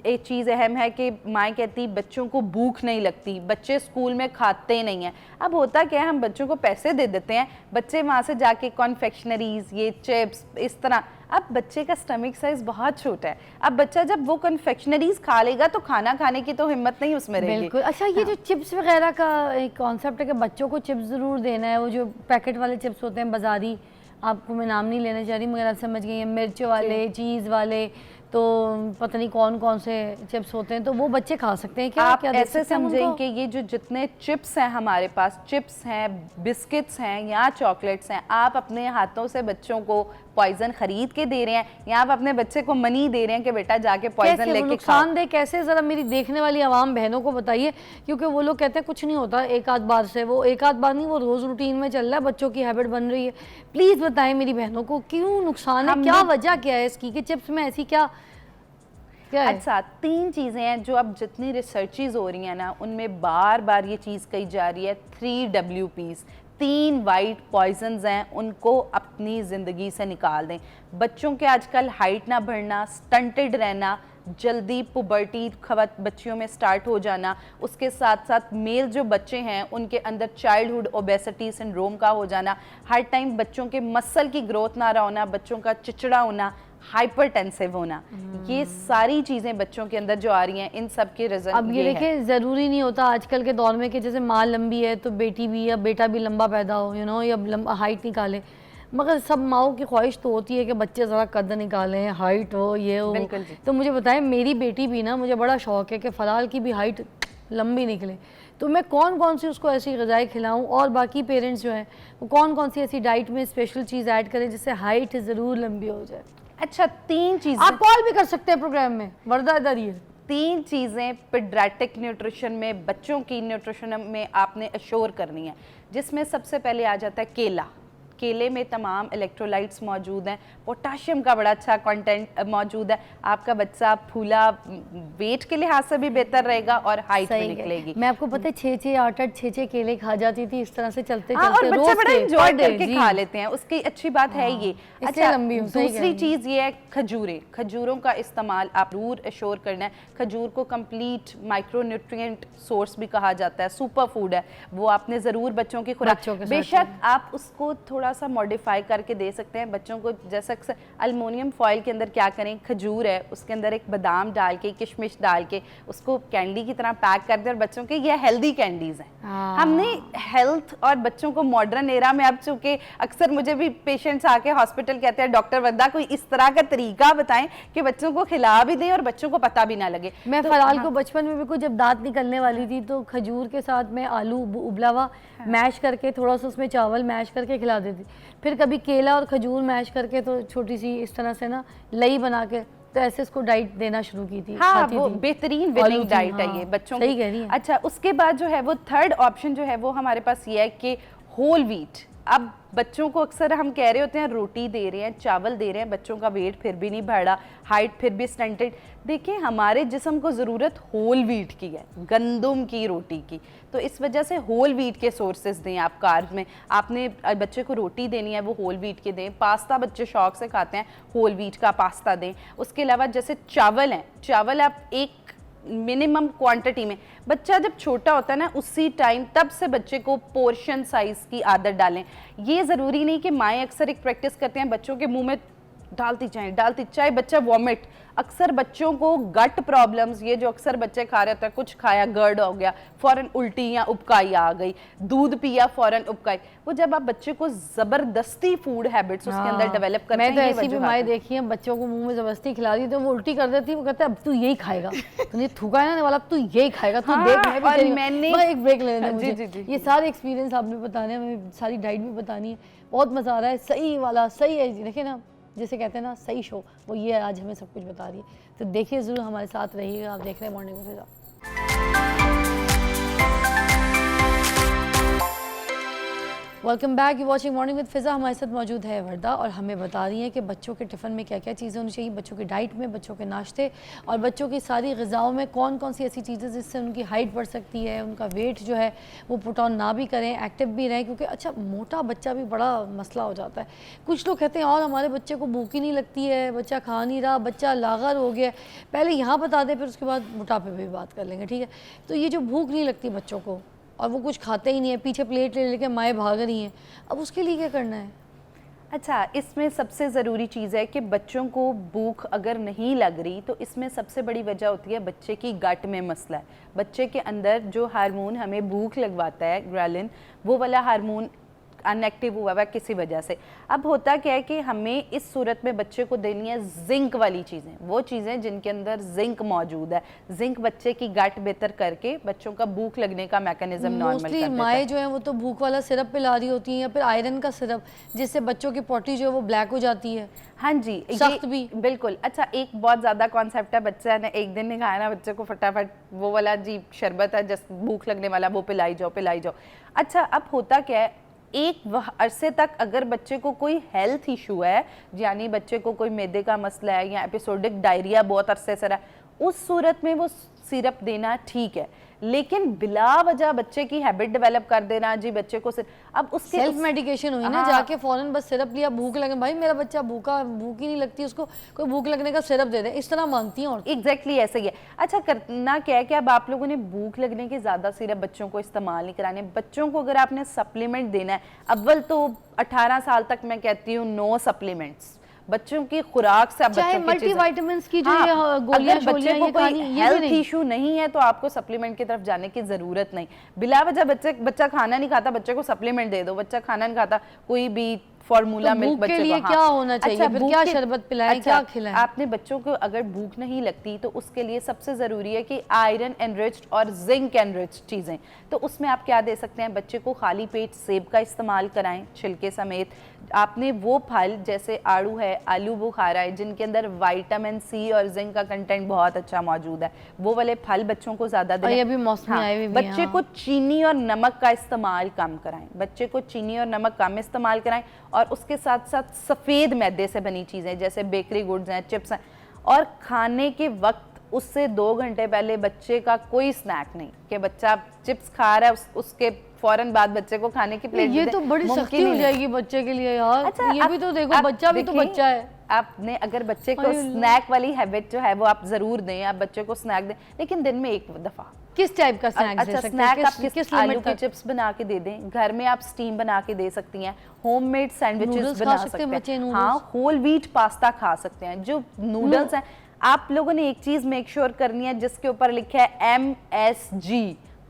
एक चीज़ अहम है कि माँ कहती बच्चों को भूख नहीं लगती, बच्चे स्कूल में खाते नहीं हैं। अब होता क्या है, हम बच्चों को पैसे दे देते हैं, बच्चे वहाँ से जाके कॉन्फेक्शनरीज, ये चिप्स, इस तरह। अब बच्चे का स्टमक साइज बहुत छोटा है, अब बच्चा जब वो कन्फेक्शनरीज खा लेगा तो खाना खाने की तो हिम्मत नहीं उसमें रहेगी। बिल्कुल। अच्छा, ये जो चिप्स वगैरह का एक कॉन्सेप्ट है कि बच्चों को चिप्स ज़रूर देना है, वो जो पैकेट वाले चिप्स होते हैं बाज़ारी, आपको मैं नाम नहीं लेना चाह रही मगर आप समझ गई हैं, मिर्च वाले, चीज़ वाले, तो पता नहीं कौन कौन से चिप्स होते हैं, तो वो बच्चे खा सकते हैं क्या? आप क्या ऐसे समझें कि ये जो जितने चिप्स हैं हमारे पास, चिप्स हैं, बिस्किट्स हैं या चॉकलेट्स हैं, आप अपने हाथों से बच्चों को पॉइजन खरीद के दे रहे हैं या आप अपने बच्चे को मनी दे रहे हैं कि बेटा जाके पॉइजन लेके खाओ। नुकसानदेह कैसे, ज़रा मेरी देखने वाली आवाम बहनों को बताइए, क्योंकि वो लोग कहते हैं कुछ नहीं होता एक आध बार से, वो एक आध बार नहीं, वो रोज़ रूटीन में चल रहा है, बच्चों की हैबिट बन रही है। प्लीज़ बताएं मेरी बहनों को क्यों नुकसान है, क्या वजह क्या है इसकी कि चिप्स में ऐसी क्या है? अच्छा, 3 चीज़ें हैं जो अब जितनी रिसर्चेज हो रही हैं ना उनमें बार बार ये चीज़ कही जा रही है, 3 WPs, 3 वाइट पॉइजन्स हैं, उनको अपनी ज़िंदगी से निकाल दें। बच्चों के आजकल हाइट ना बढ़ना, स्टंटेड रहना, जल्दी पुबर्टी बच्चियों में स्टार्ट हो जाना, उसके साथ साथ मेल जो बच्चे हैं उनके अंदर चाइल्डहुड ओबेसिटी सिंड्रोम का हो जाना, हर टाइम बच्चों के मसल की ग्रोथ ना होना, बच्चों का चिचड़ा होना, हाइपरटेंसिव होना, ये सारी चीज़ें बच्चों के अंदर जो आ रही हैं, इन सब के रीज़न अब ये देखिए, ज़रूरी नहीं होता आजकल के दौर में कि जैसे माँ लंबी है तो बेटी भी या बेटा भी लंबा पैदा हो, या लंबा हाइट निकाले। मगर सब माओ की ख्वाहिश तो होती है कि बच्चे ज़रा कद निकालें, हाइट हो, ये हो। बिल्कुल जी। तो मुझे बताएं, मेरी बेटी भी ना, मुझे बड़ा शौक है कि फ़लाल की भी हाइट लंबी निकले। तो मैं कौन कौन सी उसको ऐसी ग़िज़ाएँ खिलाऊँ, और बाकी पेरेंट्स जो हैं वो कौन कौन सी ऐसी डाइट में स्पेशल चीज़ ऐड करें जिससे हाइट ज़रूर लंबी हो जाए? अच्छा, 3 चीज़ें आप कॉल भी कर सकते हैं प्रोग्राम में, वर्दा इधर ही है। 3 चीज़ें पीडियाट्रिक न्यूट्रिशन में, बच्चों की न्यूट्रिशन में आपने अश्योर करनी है, जिसमें सबसे पहले आ जाता है केला। केले में तमाम इलेक्ट्रोलाइट्स मौजूद हैं, पोटाशियम का बड़ा अच्छा कंटेंट मौजूद है। आपका बच्चा फूला वेट के लिहाज से भी बेहतर रहेगा और हाइट भी निकलेगी। मैं आपको पता है 6-6 8-8 6-6 केले खा जाती थी इस तरह से चलते हाँ, चलते, और बच्चे बड़ा एंजॉय करके खा जी। लेते हैं, उसकी अच्छी बात है ये। इसलिए लंबी हूं, सही कह रही दूसरी हैं। चीज़ ये है खजूरें। खजूरों का इस्तेमाल आप जरूर एश्योर करना है। खजूर को कंप्लीट माइक्रोन्यूट्रिएंट सोर्स भी कहा जाता है, सुपर फूड है, वो आपने ज़रूर बच्चों की खुराक, बच्चों के साथ बेशक आप उसको थोड़ा सा मॉडिफाई करके दे सकते हैं बच्चों को। जैसा अल्मोनियम फॉइल के अंदर क्या करें, खजूर है उसके अंदर एक बादाम डाल के, किशमिश डाल के उसको कैंडी की तरह पैक कर दें, और बच्चों के ये हेल्दी कैंडीज हैं। हमने हेल्थ और बच्चों को मॉडर्न एरा में, अब चूंकि अक्सर मुझे भी पेशेंट्स आके हॉस्पिटल कहते हैं डॉक्टर वरदा कोई इस तरह का तरीका बताएं कि बच्चों को खिला भी दें और बच्चों को पता भी ना लगे। मैं तो फलाल को बचपन में भी कुछ जब दांत निकलने वाली थी तो खजूर के साथ मैं आलू उबला हुआ मैश करके, थोड़ा सा उसमें चावल मैश करके खिला देती। फिर कभी केला और खजूर मैश करके, तो छोटी सी इस तरह से ना लई बना के, तो ऐसे इसको डाइट देना शुरू की थी। हाँ, खाती वो थी। बेहतरीन विनिंग थी, डाइट है हाँ, ये बच्चों सही की। कह रही हैं। अच्छा, उसके बाद जो है वो थर्ड ऑप्शन जो है वो हमारे पास ये है कि होल व्हीट। अब बच्चों को अक्सर हम कह रहे होते हैं रोटी दे रहे हैं, चावल दे रहे हैं, बच्चों का वेट फिर भी नहीं बढ़ा, हाइट फिर भी स्टंटेड। देखिए, हमारे जिस्म को ज़रूरत होल व्हीट की है, गंदम की रोटी की। तो इस वजह से होल व्हीट के सोर्सेज दें आप कार्ब्स में। आपने बच्चे को रोटी देनी है, वो होल व्हीट के दें। पास्ता बच्चे शौक से खाते हैं, होल व्हीट का पास्ता दें। उसके अलावा जैसे चावल हैं, चावल आप एक मिनिमम क्वांटिटी में, बच्चा जब छोटा होता है ना उसी टाइम तब से बच्चे को पोर्शन साइज की आदत डालें। ये ज़रूरी नहीं कि माएँ अक्सर एक प्रैक्टिस करते हैं बच्चों के मुंह में डालती चाहे बच्चा वॉमिट। अक्सर बच्चों को गट प्रॉब्लम्स, ये जो अक्सर बच्चे खा रहे होते हैं, कुछ खाया गर्ड हो गया, फ़ौरन उल्टी या उबकाई आ गई, दूध पिया फ़ौरन उबकाई। वो जब आप बच्चे को ज़बरदस्ती फूड हैबिट्स उसके अंदर डेवलप करते हैं, मैं तो ऐसी भी माएँ देखी हैं, बच्चों को मुंह में ज़बरदस्ती खिला दी तो वो उल्टी कर देती है। वो कहते हैं अब तू यही खाएगा, तूने थूका है ना वाला, अब तू यही खाएगा, तू देख। मैं भी और तेरी- मैंने मैं एक ब्रेक ले लेना मुझे। जी। ये सारे एक्सपीरियंस आपने बताने हैं, हमें सारी डाइट भी बतानी है। बहुत मज़ा आ रहा है, सही वाला सही है। देखिए ना, जैसे कहते हैं ना सही शो, वो ये आज हमें सब कुछ बता रही है। तो देखिए ज़रूर, हमारे साथ रहिएगा। आप देख रहे हैं morning with Fiza. Welcome back, you watching morning with Fiza. हमारे साथ मौजूद है वर्दा, और हमें बता रही हैं कि बच्चों के टिफ़िन में क्या क्या चीज़ें होनी चाहिए, बच्चों की डाइट में, बच्चों के नाश्ते और बच्चों की सारी ग़िज़ाओं में कौन कौन सी ऐसी चीज़ें जिससे उनकी हाइट बढ़ सकती है, उनका वेट जो है वो पुट ऑन ना भी करें, एक्टिव भी रहें। क्योंकि अच्छा, मोटा बच्चा भी बड़ा मसला हो जाता है। कुछ लोग कहते हैं और हमारे बच्चे को भूख ही नहीं लगती है, बच्चा खा नहीं रहा, बच्चा लागर हो गया। पहले यहाँ बता दें, फिर उसके बाद मोटापे पर भी बात कर लेंगे, ठीक है? तो ये जो भूख नहीं लगती बच्चों को और वो कुछ खाते ही नहीं है, पीछे प्लेट ले लेके माएँ भाग रही हैं, अब उसके लिए क्या करना है? अच्छा, इसमें सबसे ज़रूरी चीज़ है कि बच्चों को भूख अगर नहीं लग रही तो इसमें सबसे बड़ी वजह होती है बच्चे की गट में मसला है। बच्चे के अंदर जो हार्मोन हमें भूख लगवाता है, ग्रेलिन, वो वाला हार्मोन अनएक्टिव हुआ हुआ किसी वजह से। अब होता क्या है कि हमें इस सूरत में बच्चे को देनी है जिंक वाली चीज़ें, वो चीज़ें जिनके अंदर जिंक मौजूद है। जिंक बच्चे की गट बेहतर करके बच्चों का भूख लगने का मैकेनिज्म नॉर्मल कर देता है। माएँ जो हैं वो तो भूख वाला सिरप पिला रही होती हैं, या फिर आयरन का सिरप, जिससे बच्चों की पोटी जो है वो ब्लैक हो जाती है। हाँ जी, सख्त भी। बिल्कुल। अच्छा, एक बहुत ज़्यादा कॉन्सेप्ट है, बच्चा ने एक दिन नहीं खाया ना, बच्चे को फटाफट वो वाला जी शरबत है जस्ट भूख लगने वाला, वो पिलाई जाओ। अच्छा, अब होता क्या है, एक अरसे तक अगर बच्चे को कोई हेल्थ इशू है, यानी बच्चे को कोई मैदे का मसला है या एपिसोडिक डायरिया बहुत अरसे से रहा है, उस सूरत में वो सिरप देना ठीक है। लेकिन बिला वजह बच्चे की हैबिट डेवलप कर देना जी, बच्चे को अब उसके सेल्फ मेडिकेशन हुई ना, हाँ। जाके फौरन बस सिरप लिया, भूख लगे, भाई मेरा बच्चा भूखा, भूख ही नहीं लगती उसको, कोई भूख लगने का सिरप दे दे, इस तरह मानती हैं। और एग्जैक्टली ऐसे ही है। अच्छा, करना क्या है कि अब आप लोगों ने भूख लगने के ज्यादा सिरप बच्चों को इस्तेमाल नहीं कराने। बच्चों को अगर आपने सप्लीमेंट देना है, अव्वल तो 18 साल तक मैं कहती हूँ नो सप्लीमेंट्स, बच्चों की खुराक से आप चाहे बच्चों की चीजें, मल्टीविटामिन्स की जो हाँ, ये गोलियां अगर बच्चे शोलियां को ये कोई खानी, ये भी हेल्थ नहीं। इशू नहीं है तो आपको सप्लीमेंट की तरफ जाने की जरूरत नहीं। बिला वजह बच्चा खाना नहीं खाता, बच्चे को सप्लीमेंट दे दो। बच्चा खाना नहीं खाता, कोई भी फॉर्मूला तो मिल्क भूख के बच्चे लिए को, क्या हाँ। होना चाहिए? अच्छा, फिर भूख क्या के- शरबत पिलाएं, अच्छा, क्या खिलाएं? आपने बच्चों को अगर भूख नहीं लगती तो उसके लिए सबसे जरूरी है कि आयरन एनरिच्ड और जिंक एनरिच्ड चीजें। तो उसमें आप क्या दे सकते हैं? बच्चे को खाली पेट सेब का इस्तेमाल कराएं छिलके समेत। आपने वो फल जैसे आड़ू है, आलू बुखारा है, जिनके अंदर विटामिन सी और जिंक का कंटेंट बहुत अच्छा मौजूद है, वो वाले फल बच्चों को ज्यादा दें। और ये भी मौसमी आए हुए भी हैं, बच्चे हाँ। को चीनी और नमक का इस्तेमाल कम कराएं, बच्चे को चीनी और नमक कम इस्तेमाल कराएं। और उसके साथ साथ सफ़ेद मैदे से बनी चीज़ें जैसे बेकरी गुड्स हैं, चिप्स हैं। और खाने के वक्त उससे 2 घंटे पहले बच्चे का कोई स्नैक नहीं, कि बच्चा चिप्स खा रहा है उसके फौरन बाद बच्चे को खाने की प्लेट ये दे तो दें, बड़ी मुमकिन सख्ती ही हो नहीं। जाएगी बच्चे के लिए यार। अच्छा, ये भी तो देखो, बच्चा भी तो देखिए, बच्चा है। आपने अगर बच्चे को अरे स्नैक वाली हैबिट जो है वो आप जरूर दें, आप बच्चे को स्नैक दें, लेकिन दिन में एक दफा। किस टाइप का स्नैक्स दे अच्छा, सकते स्नैक हैं? आप किस आलू लिमिट की तक? चिप्स बना के दे दें, घर में आप स्टीम बना के दे सकती हैं, होममेड नूडल्स सैंडविचेस खा बना सकते सकते हैं हैं, बच्चे, नूडल्स? हाँ, होल व्हीट पास्ता खा सकते हैं। जो नूडल्स हैं, आप लोगों ने एक चीज मेक श्योर करनी है जिसके ऊपर लिखा है MSG,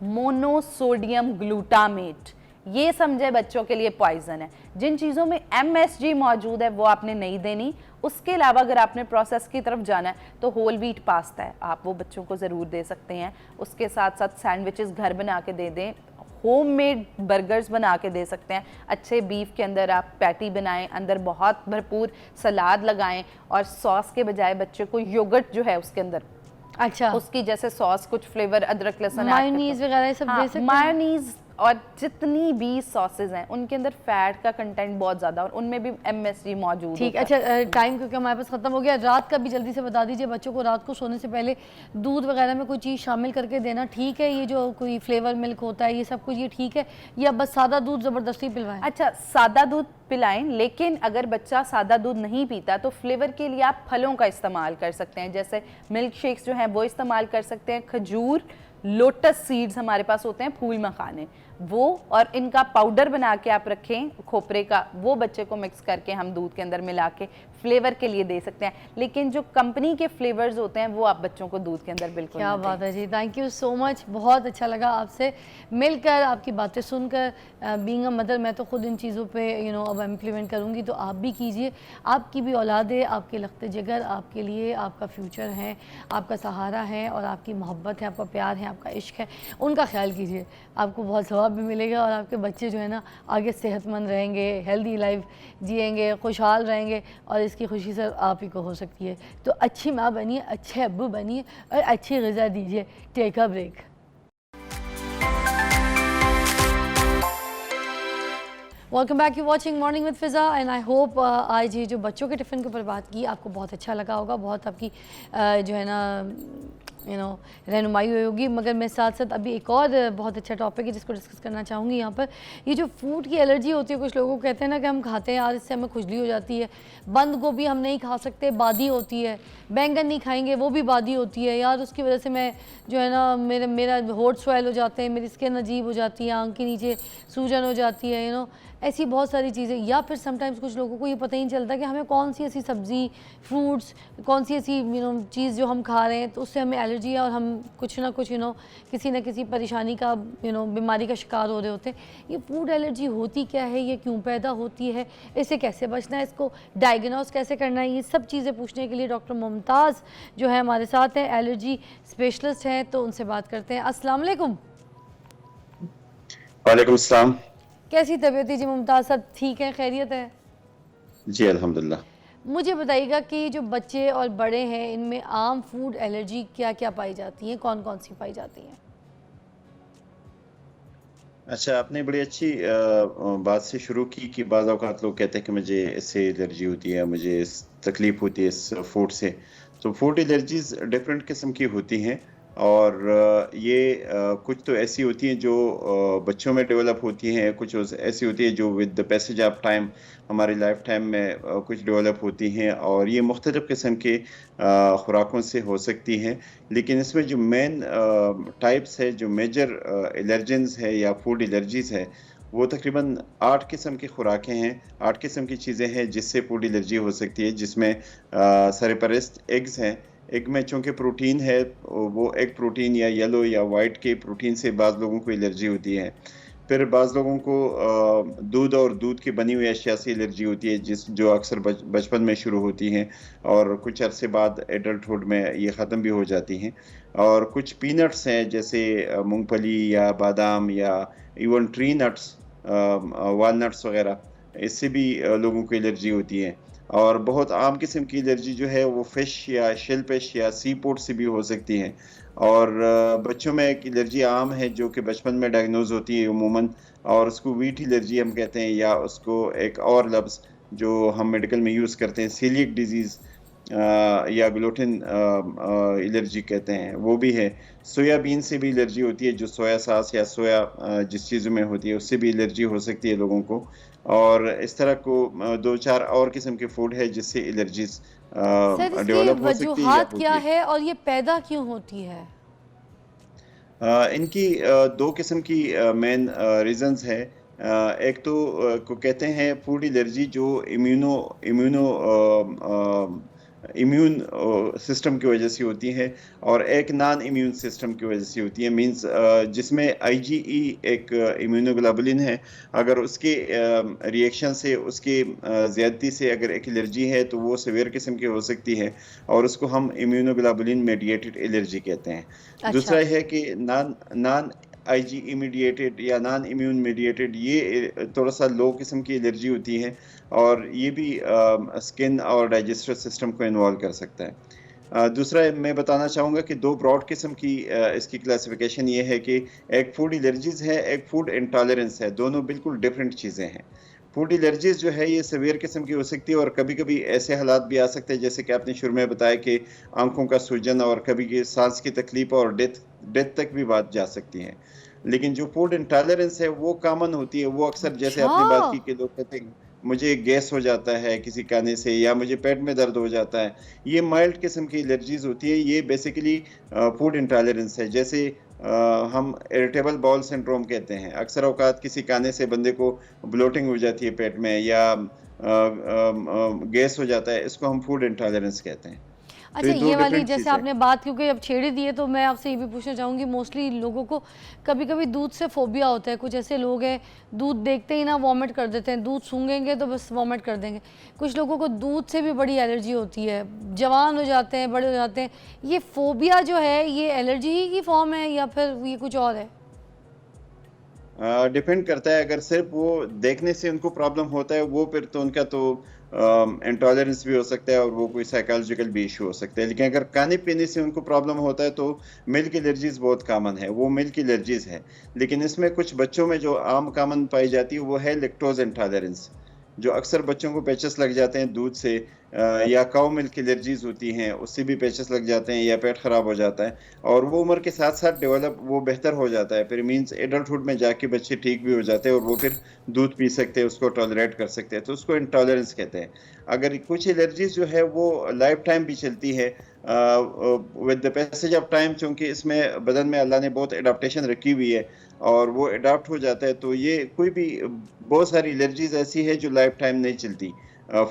मोनोसोडियम ग्लूटामेट। ये समझे बच्चों के लिए पॉइजन है। जिन चीज़ों में MSG मौजूद है वो आपने नहीं देनी। उसके अलावा अगर आपने प्रोसेस की तरफ जाना है तो होल व्हीट पास्ता है, आप वो बच्चों को ज़रूर दे सकते हैं। उसके साथ साथ सैंडविचेस घर बना के दे दें, होममेड बर्गर्स बना के दे सकते हैं। अच्छे बीफ के अंदर आप पैटी बनाएं, अंदर बहुत भरपूर सलाद लगाएं और सॉस के बजाय बच्चे को योगर्ट जो है उसके अंदर, अच्छा, उसकी जैसे सॉस कुछ फ्लेवर अदरक लहसुन मायोनीज वगैरह ये सब दे सकते हैं? मायोनीज और जितनी भी सॉसेज हैं उनके अंदर फैट का कंटेंट बहुत ज्यादा और उनमें भी MSG मौजूद ठीक। होता है। अच्छा, टाइम क्योंकि हमारे पास खत्म हो गया, रात का भी जल्दी से बता दीजिए। बच्चों को रात को सोने से पहले दूध वगैरह में कोई चीज़ शामिल करके देना ठीक है? ये जो कोई फ्लेवर मिल्क होता है ये सब कुछ ये ठीक है, या बस सादा दूध ज़बरदस्ती पिलवाएं? अच्छा, सादा दूध पिलाएं, लेकिन अगर बच्चा सादा दूध नहीं पीता तो फ्लेवर के लिए आप फलों का इस्तेमाल कर सकते हैं, जैसे मिल्क शेक्स जो हैं वो इस्तेमाल कर सकते हैं। खजूर, लोटस सीड्स हमारे पास होते हैं, फूल मखाने, वो, और इनका पाउडर बना के आप रखें खोपरे का, वो बच्चे को मिक्स करके हम दूध के अंदर मिला के फ्लेवर के लिए दे सकते हैं। लेकिन जो कंपनी के फ्लेवर्स होते हैं वो आप बच्चों को दूध के अंदर बिल्कुल क्या ना बात दें। है जी, थैंक यू सो मच। बहुत अच्छा लगा आपसे मिलकर, आपकी बातें सुनकर। बीइंग अ मदर मैं तो खुद इन चीज़ों पे अब इम्प्लीमेंट करूँगी, तो आप भी कीजिए। आपकी भी औलाद है, आपके लख्ते जिगर आपके लिए आपका फ्यूचर है, आपका सहारा है, और आपकी मोहब्बत है, आपका प्यार है, आपका इश्क है, उनका ख्याल कीजिए। आपको बहुत सवाब भी मिलेगा और आपके बच्चे जो है ना आगे सेहतमंद रहेंगे, हेल्दी लाइफ जिएंगे, खुशहाल रहेंगे, और इसकी खुशी सिर्फ आप ही को हो सकती है। तो अच्छी माँ बनिए, अच्छे अब्बू बनिए और अच्छी ग़िज़ा दीजिए। Take a break. Welcome back, you watching morning with Fiza and I hope आज ये जो बच्चों के टिफ़िन के ऊपर बात की आपको बहुत अच्छा लगा होगा, बहुत आपकी जो है ना रहनुमाई हुई होगी। मगर मैं साथ साथ अभी एक और बहुत अच्छा टॉपिक है जिसको डिस्कस करना चाहूँगी यहाँ पर। ये जो फूड की एलर्जी होती है, कुछ लोगों को कहते हैं ना कि हम खाते हैं यार इससे हमें खुजली हो जाती है, बंद गोभी हम नहीं खा सकते, बादी होती है, बैंगन नहीं खाएंगे वो भी बादी होती है यार, उसकी वजह से मैं जो है ना मेरा होठ स्वेल हो जाते हैं, मेरी स्किन अजीब हो जाती है, आँख के नीचे सूजन हो जाती है, ऐसी बहुत सारी चीज़ें। या फिर समटाइम्स कुछ लोगों को ये पता ही नहीं चलता कि हमें कौन सी ऐसी सब्ज़ी, फ्रूट्स, कौन सी ऐसी चीज़ जो हम खा रहे हैं तो उससे हमें एलर्जी है और हम कुछ ना कुछ किसी न किसी परेशानी का बीमारी का शिकार हो रहे होते हैं। ये फूड एलर्जी होती क्या है, ये क्यों पैदा होती है, इससे कैसे बचना है, इसको डायग्नोस कैसे करना है, ये सब चीज़ें पूछने के लिए डॉक्टर मुमताज़ जो है हमारे साथ हैं, एलर्जी स्पेशलिस्ट हैं, तो उनसे बात करते हैं। अस्सलाम वालेकुम। वालेकुम सलाम। कैसी तबीयत है जी मुमताज़? सब ठीक है, खैरियत है? जी अल्हम्दुलिल्लाह। मुझे बताइएगा कि जो बच्चे और बड़े हैं इनमें आम फूड एलर्जी क्या क्या पाई जाती हैं, कौन कौन सी पाई जाती हैं? अच्छा, आपने बड़ी अच्छी बात से शुरू की कि बाज़ औक़ात लोग कहते हैं कि मुझे इससे एलर्जी होती है, मुझे इस तकलीफ़ होती है इस फूड से। तो फूड एलर्जीज़ डिफरेंट किस्म की होती हैं और ये कुछ तो ऐसी होती हैं जो बच्चों में डेवलप होती हैं, कुछ ऐसी होती है जो with the passage of time हमारी लाइफ टाइम में कुछ डेवलप होती हैं, और ये मुख्तलिफ़ किस्म के खुराकों से हो सकती हैं। लेकिन इसमें जो मेन टाइप्स है, जो मेजर एलर्जेंस है या फूड एलर्जीज़ है, वो तकरीबन 8 किस्म की खुराकें हैं, 8 किस्म की चीज़ें हैं जिससे फूड एलर्जी हो सकती है, जिसमें सरपरस्त एग्स हैं। एग में चूँकि प्रोटीन है, वो एग प्रोटीन या येलो या वाइट के प्रोटीन से बाज़ लोगों को एलर्जी होती है। फिर बाज़ लोगों को दूध और दूध की बनी हुई अशिया से एलर्जी होती है, जो अक्सर बचपन में शुरू होती हैं और कुछ अरसे बाद एडल्टहुड में ये ख़त्म भी हो जाती हैं। और कुछ पीनट्स हैं, जैसे मूंगफली या बादाम या इवन ट्री नट्स, वालनट्स वगैरह, इससे भी लोगों को एलर्जी होती है। और बहुत आम किस्म की एलर्जी जो है वो फ़िश या शेल फिश या सी फूड से भी हो सकती है। और बच्चों में एक एलर्जी आम है जो कि बचपन में डायग्नोज होती है अमूमन, और उसको वीट एलर्जी हम कहते हैं, या उसको एक और लफ्ज़ जो हम मेडिकल में यूज़ करते हैं सीलिएक डिजीज़ या ग्लूटेन एलर्जी कहते हैं, वो भी है। सोयाबीन से भी एलर्जी होती है, जो सोया सॉस या सोया जिस चीज़ों में होती है उससे भी एलर्जी हो सकती है लोगों को। और इस तरह को 2-4 और किस्म के फूड है जिससे एलर्जीज सर इसकी डेवलप हो सकती है या वजूहात होती क्या है। है और ये पैदा क्यों होती है? इनकी 2 किस्म की मेन रीजंस है। एक तो को कहते हैं फूड एलर्जी, जो इम्यून सिस्टम की वजह से होती है, और एक नॉन इम्यून सिस्टम की वजह से होती है। मींस जिसमें आईजीई एक इम्यूनोग्लोबुलिन है, अगर उसके रिएक्शन से, उसके ज़्यादती से अगर एक एलर्जी है तो वो सीवियर किस्म की हो सकती है, और उसको हम इम्यूनोग्लोबुलिन मेडिएटेड एलर्जी कहते हैं। दूसरा अच्छा। है कि नॉन आईजी इमीडिएटेड या नॉन इम्यून मीडिएटेड, ये थोड़ा सा लो किस्म की एलर्जी होती है, और ये भी स्किन और डाइजेस्टिव सिस्टम को इन्वॉल्व कर सकता है। दूसरा मैं बताना चाहूँगा कि 2 ब्रॉड किस्म की इसकी क्लासिफिकेशन ये है कि एक फूड एलर्जीज़ है, एक फूड इंटॉलरेंस है। दोनों बिल्कुल डिफरेंट चीज़ें हैं। फूड एलर्जीज़ जो है ये सीवियर किस्म की हो सकती है, और कभी-कभी ऐसे हालात भी आ सकते हैं जैसे कि आपने शुरू में बताया कि आँखों का सूजन और कभी सांस की तकलीफ और डेथ तक भी बात जा सकती है। लेकिन जो फूड इंटॉलरेंस है वो कॉमन होती है, वो अक्सर जैसे अच्छा। आपने बात की कि लोग कहते हैं मुझे गैस हो जाता है किसी खाने से, या मुझे पेट में दर्द हो जाता है, ये माइल्ड किस्म की एलर्जीज होती है। ये बेसिकली फूड इंटॉलरेंस है। जैसे हम इरिटेबल बाउल सिंड्रोम कहते हैं, अक्सर औकात किसी खाने से बंदे को ब्लोटिंग हो जाती है पेट में, या गैस हो जाता है, इसको हम फूड इंटॉलरेंस कहते हैं। तो अच्छा, ये 2 ये वाली डिफरेंट जैसे चीज़ें हैं। आपने बात क्योंकि अब छेड़ ही दी है तो मैं आपसे ये भी पूछना चाहूँगी, मोस्टली लोगों को कभी-कभी दूध से फ़ोबिया होता है। कुछ ऐसे लोग हैं दूध देखते ही ना वॉमिट कर देते हैं, दूध सूंघेंगे तो बस वॉमिट कर देंगे। कुछ लोगों को दूध से भी बड़ी एलर्जी होती है, जवान हो जाते हैं, बड़े हो जाते हैं। ये फ़ोबिया जो है ये एलर्जी ही की फॉर्म है या फिर ये कुछ और है? डिपेंड करता है। अगर सिर्फ वो देखने से उनको प्रॉब्लम होता है, वो फिर तो उनका तो इंटॉलरेंस भी हो सकता है और वो कोई साइकोलॉजिकल भी इशू हो सकता है। लेकिन अगर खाने पीने से उनको प्रॉब्लम होता है तो मिल्क एलर्जीज बहुत कॉमन है, वो मिल्क एलर्जीज है। लेकिन इसमें कुछ बच्चों में जो आम कॉमन पाई जाती है वो है लैक्टोज इंटॉलरेंस, जो अक्सर बच्चों को पैचेस लग जाते हैं दूध से, या काऊ मिल्क एलर्जीज होती हैं, उससे भी पैचेस लग जाते हैं या पेट खराब हो जाता है, और वो उम्र के साथ साथ डेवलप वो बेहतर हो जाता है। फिर मींस एडल्टहुड में जाके बच्चे ठीक भी हो जाते हैं और वो फिर दूध पी सकते हैं, उसको टॉलरेट कर सकते हैं, तो उसको इंटॉलरेंस कहते हैं। अगर कुछ एलर्जीज जो है वो लाइफ टाइम भी चलती है with the passage of time, चूँकि इसमें बदन में अल्लाह ने बहुत एडाप्टेशन रखी हुई है और वो अडाप्ट हो जाता है, तो ये कोई भी बहुत सारी एलर्जीज ऐसी है जो लाइफ टाइम नहीं चलती।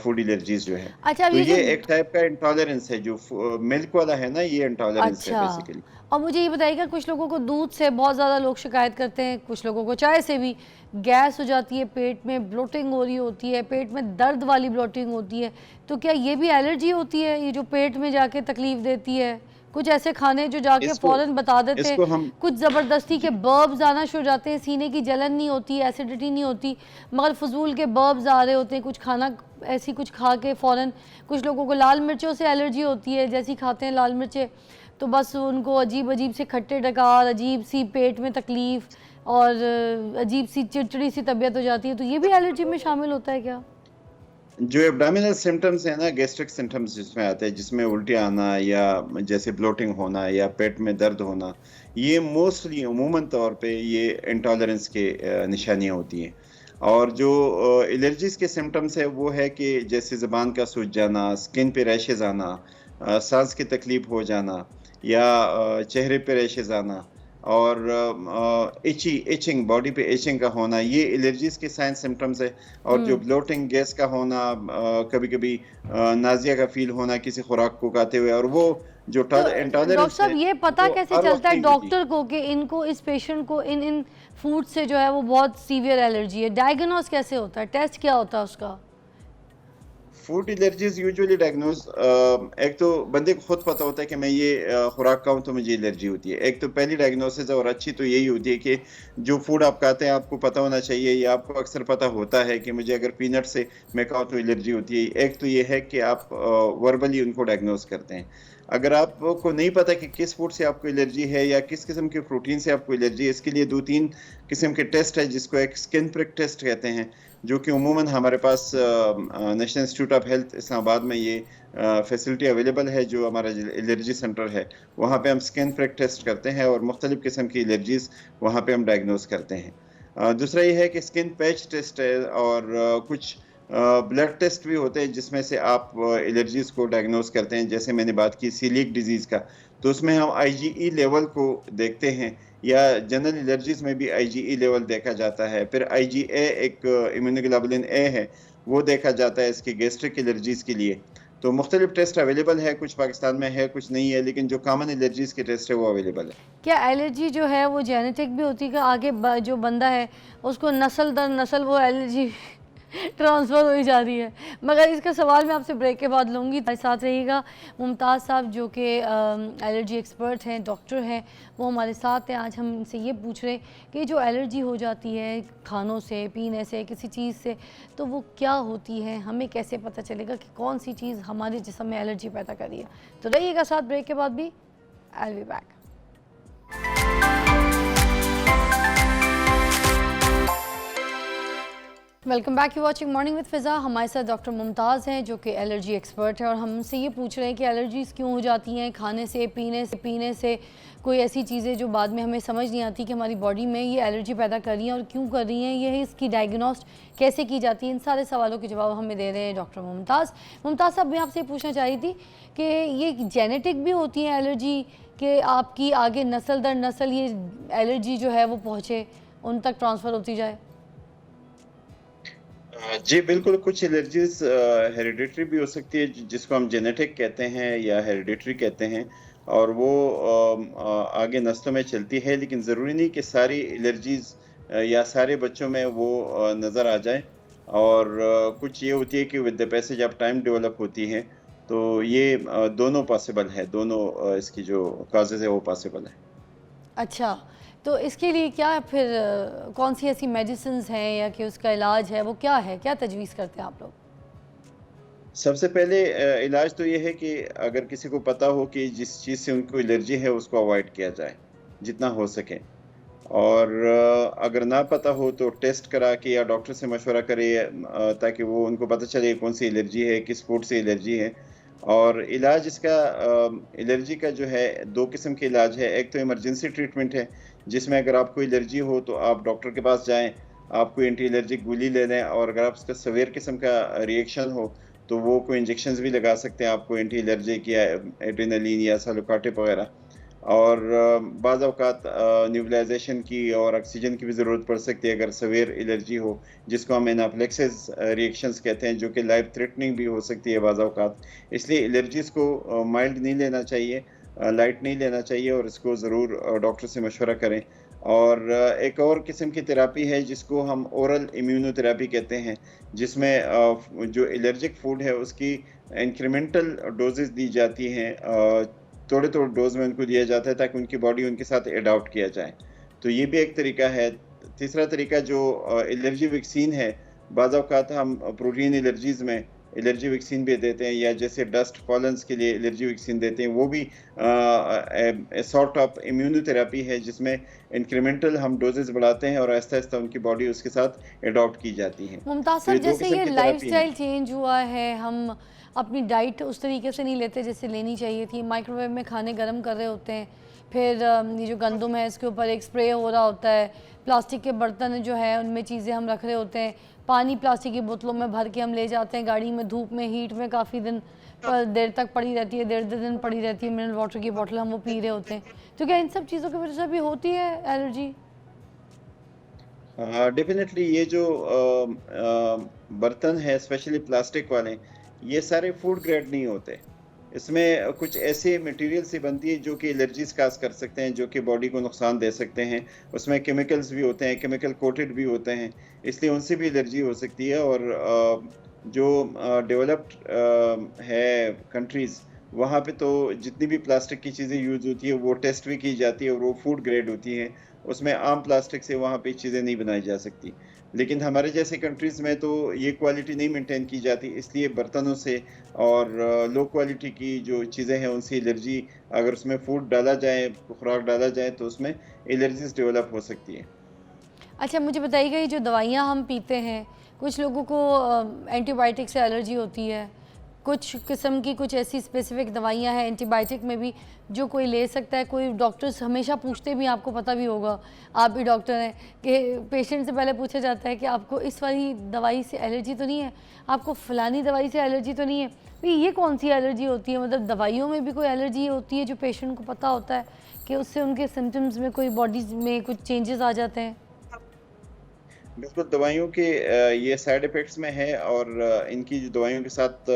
फूड एलर्जीज जो है, अच्छा, अब तो ये ये जो एक टाइप का इंटॉलरेंस है। जो मिल्क वाला है ना, ये इंटॉलरेंस है अच्छा, बेसिकली। और मुझे ये बताइएगा, कुछ लोगों को दूध से बहुत ज़्यादा लोग शिकायत करते हैं, कुछ लोगों को चाय से भी गैस हो जाती है, पेट में ब्लोटिंग हो रही होती है, पेट में दर्द वाली ब्लोटिंग होती है, तो क्या ये भी एलर्जी होती है, ये जो पेट में जाके तकलीफ देती है? कुछ ऐसे खाने जो जाके इसको फ़ौरन बता देते हैं, इसको हम कुछ ज़बरदस्ती के बर्ब्स आना शुरू हो जाते हैं, सीने की जलन नहीं होती, एसिडिटी नहीं होती, मगर फजूल के बर्ब्स आ रहे होते हैं, कुछ खाना ऐसी कुछ खा के फ़ौरन। कुछ लोगों को लाल मिर्चों से एलर्जी होती है, जैसी खाते हैं लाल मिर्चें तो बस उनको अजीब अजीब से खट्टे डकार, अजीब सी पेट में तकलीफ़ और अजीब सी चिड़चिड़ी सी तबीयत हो जाती है, तो ये भी एलर्जी में शामिल होता है क्या? जो एब्डोमिनल सिम्टम्स है ना, गैस्ट्रिक सिम्टम्स जिसमें आते हैं, जिसमें उल्टी आना या जैसे ब्लोटिंग होना या पेट में दर्द होना, ये मोस्टली अमूमन तौर पे ये इंटॉलरेंस के निशानियां होती हैं। और जो एलर्जीज के सिम्टम्स है वो है कि जैसे ज़बान का सूज जाना, स्किन पे रैशेज आना, सांस की तकलीफ हो जाना या चेहरे पे रैशेज आना और इचिंग, बॉडी पे इचिंग का होना, ये एलर्जीज के साइन सिम्टम्स है। और जो ब्लोटिंग, गैस का होना, कभी कभी नाजिया का फील होना किसी खुराक को खाते हुए, और वो जो तो डॉक्टर इंटॉलरेंस साहब है ये पता वो कैसे हर वक्त चलता है नहीं होती। डॉक्टर को कि इनको, इस पेशेंट को इन इन फूड से जो है वो बहुत सीवियर एलर्जी है? डायग्नोस कैसे होता है? टेस्ट क्या होता है उसका? फूड एलर्जीज यूजुअली डायग्नोज, एक तो बंदे को खुद पता होता है कि मैं ये खुराक खाऊं तो मुझे एलर्जी होती है। एक तो पहली डायग्नोसिस और अच्छी तो यही होती है कि जो फूड आप खाते हैं आपको पता होना चाहिए, या आपको अक्सर पता होता है कि मुझे अगर पीनट से मैं खाऊं तो एलर्जी होती है। एक तो ये है कि आप वर्बली उनको डायग्नोज करते हैं। अगर आपको नहीं पता कि किस फूड से आपको एलर्जी है या किस किस्म के प्रोटीन से आपको एलर्जी है, इसके लिए 2-3 किस्म के टेस्ट है, जिसको एक स्किन प्रिक टेस्ट कहते हैं, जो कि उमूमन हमारे पास national institute of health Islamabad में ये फैसिलिटी अवेलेबल है। जो हमारा एलर्जी सेंटर है वहाँ पे हम स्किन प्रिक टेस्ट करते हैं और मुख्तलिफ किस्म की एलर्जीज वहाँ पे हम डायग्नोज करते हैं। दूसरा ये है कि स्किन पैच टेस्ट है और कुछ ब्लड टेस्ट भी होते हैं जिसमें से आप एलर्जीज को डायग्नोज करते हैं। जैसे मैंने बात की सीलिएक डिजीज़ का, तो उसमें हम आईजीई लेवल को देखते हैं, या जनरल एलर्जीज में भी आईजीई लेवल देखा जाता है। फिर आईजीए, एक इम्यूनोग्लोबुलिन ए है, वो देखा जाता है इसकी गैस्ट्रिक एलर्जीज के लिए। तो मुख्तलिफ टेस्ट अवेलेबल है, कुछ पाकिस्तान में है कुछ नहीं है, लेकिन जो कॉमन एलर्जीज के टेस्ट है वो अवेलेबल है। क्या एलर्जी जो है वो जेनेटिक भी होती है कि आगे जो बंदा है उसको नस्ल दर नस्ल वो एलर्जी ट्रांसफ़र हो जा रही है? मगर इसका सवाल मैं आपसे ब्रेक के बाद लूँगी। साथ रहिएगा। मुमताज़ साहब जो कि एलर्जी एक्सपर्ट हैं, डॉक्टर हैं, वो हमारे साथ हैं। आज हम इनसे ये पूछ रहे हैं कि जो एलर्जी हो जाती है खानों से, पीने से, किसी चीज़ से, तो वो क्या होती है? हमें कैसे पता चलेगा कि कौन सी चीज़ हमारे जिस्म में एलर्जी पैदा कर रही है? तो रहिएगा साथ, ब्रेक के बाद भी। I will be back. Welcome back, you watching morning with Fiza. हमारे साथ डॉक्टर मुमताज़ हैं जो कि एलर्जी एक्सपर्ट है, और हम उनसे ये पूछ रहे हैं कि एलर्जीज़ क्यों हो जाती हैं खाने से, पीने से, कोई ऐसी चीज़ें जो बाद में हमें समझ नहीं आती कि हमारी बॉडी में ये एलर्जी पैदा कर रही हैं और क्यों कर रही हैं, ये है इसकी डायग्नोस्ट कैसे की जाती है। इन सारे सवालों के जवाब हमें दे रहे हैं डॉक्टर मुमताज़। मुमताज़ साहब, मैं आपसे पूछना चाह रही थी कि ये जेनेटिक भी होती है एलर्जी, कि आपकी आगे नस्ल दर नस्ल ये एलर्जी जो है वो पहुँचे, उन तक ट्रांसफ़र होती जाए? जी बिल्कुल, कुछ एलर्जीज हेरिडिटरी भी हो सकती है, जिसको हम जेनेटिक कहते हैं या हेरिडिटरी कहते हैं, और वो आगे नस्लों में चलती है। लेकिन ज़रूरी नहीं कि सारी एलर्जीज या सारे बच्चों में वो नज़र आ जाए, और कुछ ये होती है कि with the passage of time develop होती हैं। तो ये दोनों पॉसिबल है, दोनों इसकी जो काजेज़ है वो पॉसिबल है। अच्छा, तो इसके लिए क्या फिर कौन सी ऐसी मेडिसिन्स हैं या कि उसका इलाज है, वो क्या है? क्या तजवीज़ करते हैं आप लोग? सबसे पहले इलाज तो ये है कि अगर किसी को पता हो कि जिस चीज़ से उनको एलर्जी है उसको अवॉइड किया जाए जितना हो सके, और अगर ना पता हो तो टेस्ट करा के या डॉक्टर से मशवरा करे, ताकि वो उनको पता चले कौन सी एलर्जी है, किस फूड से एलर्जी है। और इलाज इसका, एलर्जी का जो है 2 किस्म के इलाज है। एक तो इमरजेंसी ट्रीटमेंट है, जिसमें अगर आपको एलर्जी हो तो आप डॉक्टर के पास जाएं, आपको एंटी एलर्जिक गोली ले लें, और अगर आप उसका सवेयर किस्म का रिएक्शन हो तो वो कोई इंजेक्शंस भी लगा सकते हैं आपको, एंटी एलर्जिक या एड्रेनालिन या सालोकाटिप वगैरह। और बाज़ औक़ात न्यूबलाइजेशन की और ऑक्सीजन की भी ज़रूरत पड़ सकती है अगर सवेयर एलर्जी हो, जिसको हम एनाफ्लेक्सिस रिएक्शंस कहते हैं, जो कि लाइफ थ्रेटनिंग भी हो सकती है बाज़ औक़ात। इसलिए एलर्जीज़ को माइल्ड नहीं लेना चाहिए, लाइट नहीं लेना चाहिए, और इसको ज़रूर डॉक्टर से मशवरा करें। और एक और किस्म की थेरेपी है जिसको हम ओरल इम्यूनोथेरेपी कहते हैं, जिसमें जो एलर्जिक फूड है उसकी इंक्रीमेंटल डोजेस दी जाती हैं, थोड़े थोड़े डोज में उनको दिया जाता है ताकि उनकी बॉडी उनके साथ एडॉप्ट किया जाए। तो ये भी एक तरीका है। तीसरा तरीका जो एलर्जी वैक्सीन है, बाज़ औक़ात हम प्रोटीन एलर्जीज़ में एलर्जी वैक्सीन भी देते हैं, या जैसे डस्ट पॉलन्स के लिए एलर्जी वैक्सीन देते हैं, वो भी सॉर्ट ऑफ इम्यूनोथेरेपी है जिसमें इंक्रीमेंटल हम डोजेस बढ़ाते हैं और आहिस्ता आहिस्ता उनकी बॉडी उसके साथ अडॉप्ट की जाती है। मुमताज़ तो ये साहब, दो जैसे किस्म ये की थेरेपी है। लाइफस्टाइल चेंज हुआ है, हम अपनी डाइट उस तरीके से नहीं लेते जैसे लेनी चाहिए थी, माइक्रोवेव में खाने गर्म कर रहे होते हैं, फिर ये जो गंदम है इसके ऊपर एक स्प्रे हो रहा होता है, प्लास्टिक के बर्तन जो है उनमें चीज़ें हम रख रहे होते हैं, पानी प्लास्टिक की बोतलों में भर के हम ले जाते हैं गाड़ी में, धूप में हीट में काफ़ी दिन पर देर तक पड़ी रहती है, 1.5 दिन पड़ी रहती है मिनरल वाटर की बोतल, हम वो पी रहे होते हैं। तो क्या इन सब चीज़ों की वजह से भी होती है एलर्जी? डेफिनेटली ये जो बर्तन है स्पेशली प्लास्टिक वाले, ये सारे फूड ग्रेड नहीं होते। इसमें कुछ ऐसे मटेरियल से बनती है जो कि एलर्जीज काज कर सकते हैं, जो कि बॉडी को नुकसान दे सकते हैं। उसमें केमिकल्स भी होते हैं, केमिकल कोटेड भी होते हैं, इसलिए उनसे भी एलर्जी हो सकती है। और जो डेवलप्ड है कंट्रीज़, वहाँ पे तो जितनी भी प्लास्टिक की चीज़ें यूज़ होती है वो टेस्ट भी की जाती है और वो फूड ग्रेड होती है। उसमें आम प्लास्टिक से वहाँ पे चीज़ें नहीं बनाई जा सकती। लेकिन हमारे जैसे कंट्रीज़ में तो ये क्वालिटी नहीं मेंटेन की जाती, इसलिए बर्तनों से और लो क्वालिटी की जो चीज़ें हैं उनसे एलर्जी, अगर उसमें फूड डाला जाए, खुराक डाला जाए तो उसमें एलर्जीज डेवलप हो सकती है। अच्छा, मुझे बताइएगा, ये जो दवाइयाँ हम पीते हैं, कुछ लोगों को एंटीबायोटिक से एलर्जी होती है, कुछ किस्म की कुछ ऐसी स्पेसिफिक दवाइयाँ हैं एंटीबायोटिक में भी जो कोई ले सकता है। कोई डॉक्टर्स हमेशा पूछते भी, आपको पता भी होगा, आप भी डॉक्टर हैं, कि पेशेंट से पहले पूछा जाता है कि आपको इस वाली दवाई से एलर्जी तो नहीं है, आपको फ़लानी दवाई से एलर्जी तो नहीं है। तो ये कौन सी एलर्जी होती है? मतलब दवाइयों में भी कोई एलर्जी होती है जो पेशेंट को पता होता है कि उससे उनके सिम्टम्स में कोई बॉडीज़ में कुछ चेंजेस आ जाते हैं? बिल्कुल, दवाइयों के ये साइड इफ़ेक्ट्स में है। और इनकी जो दवाइयों के साथ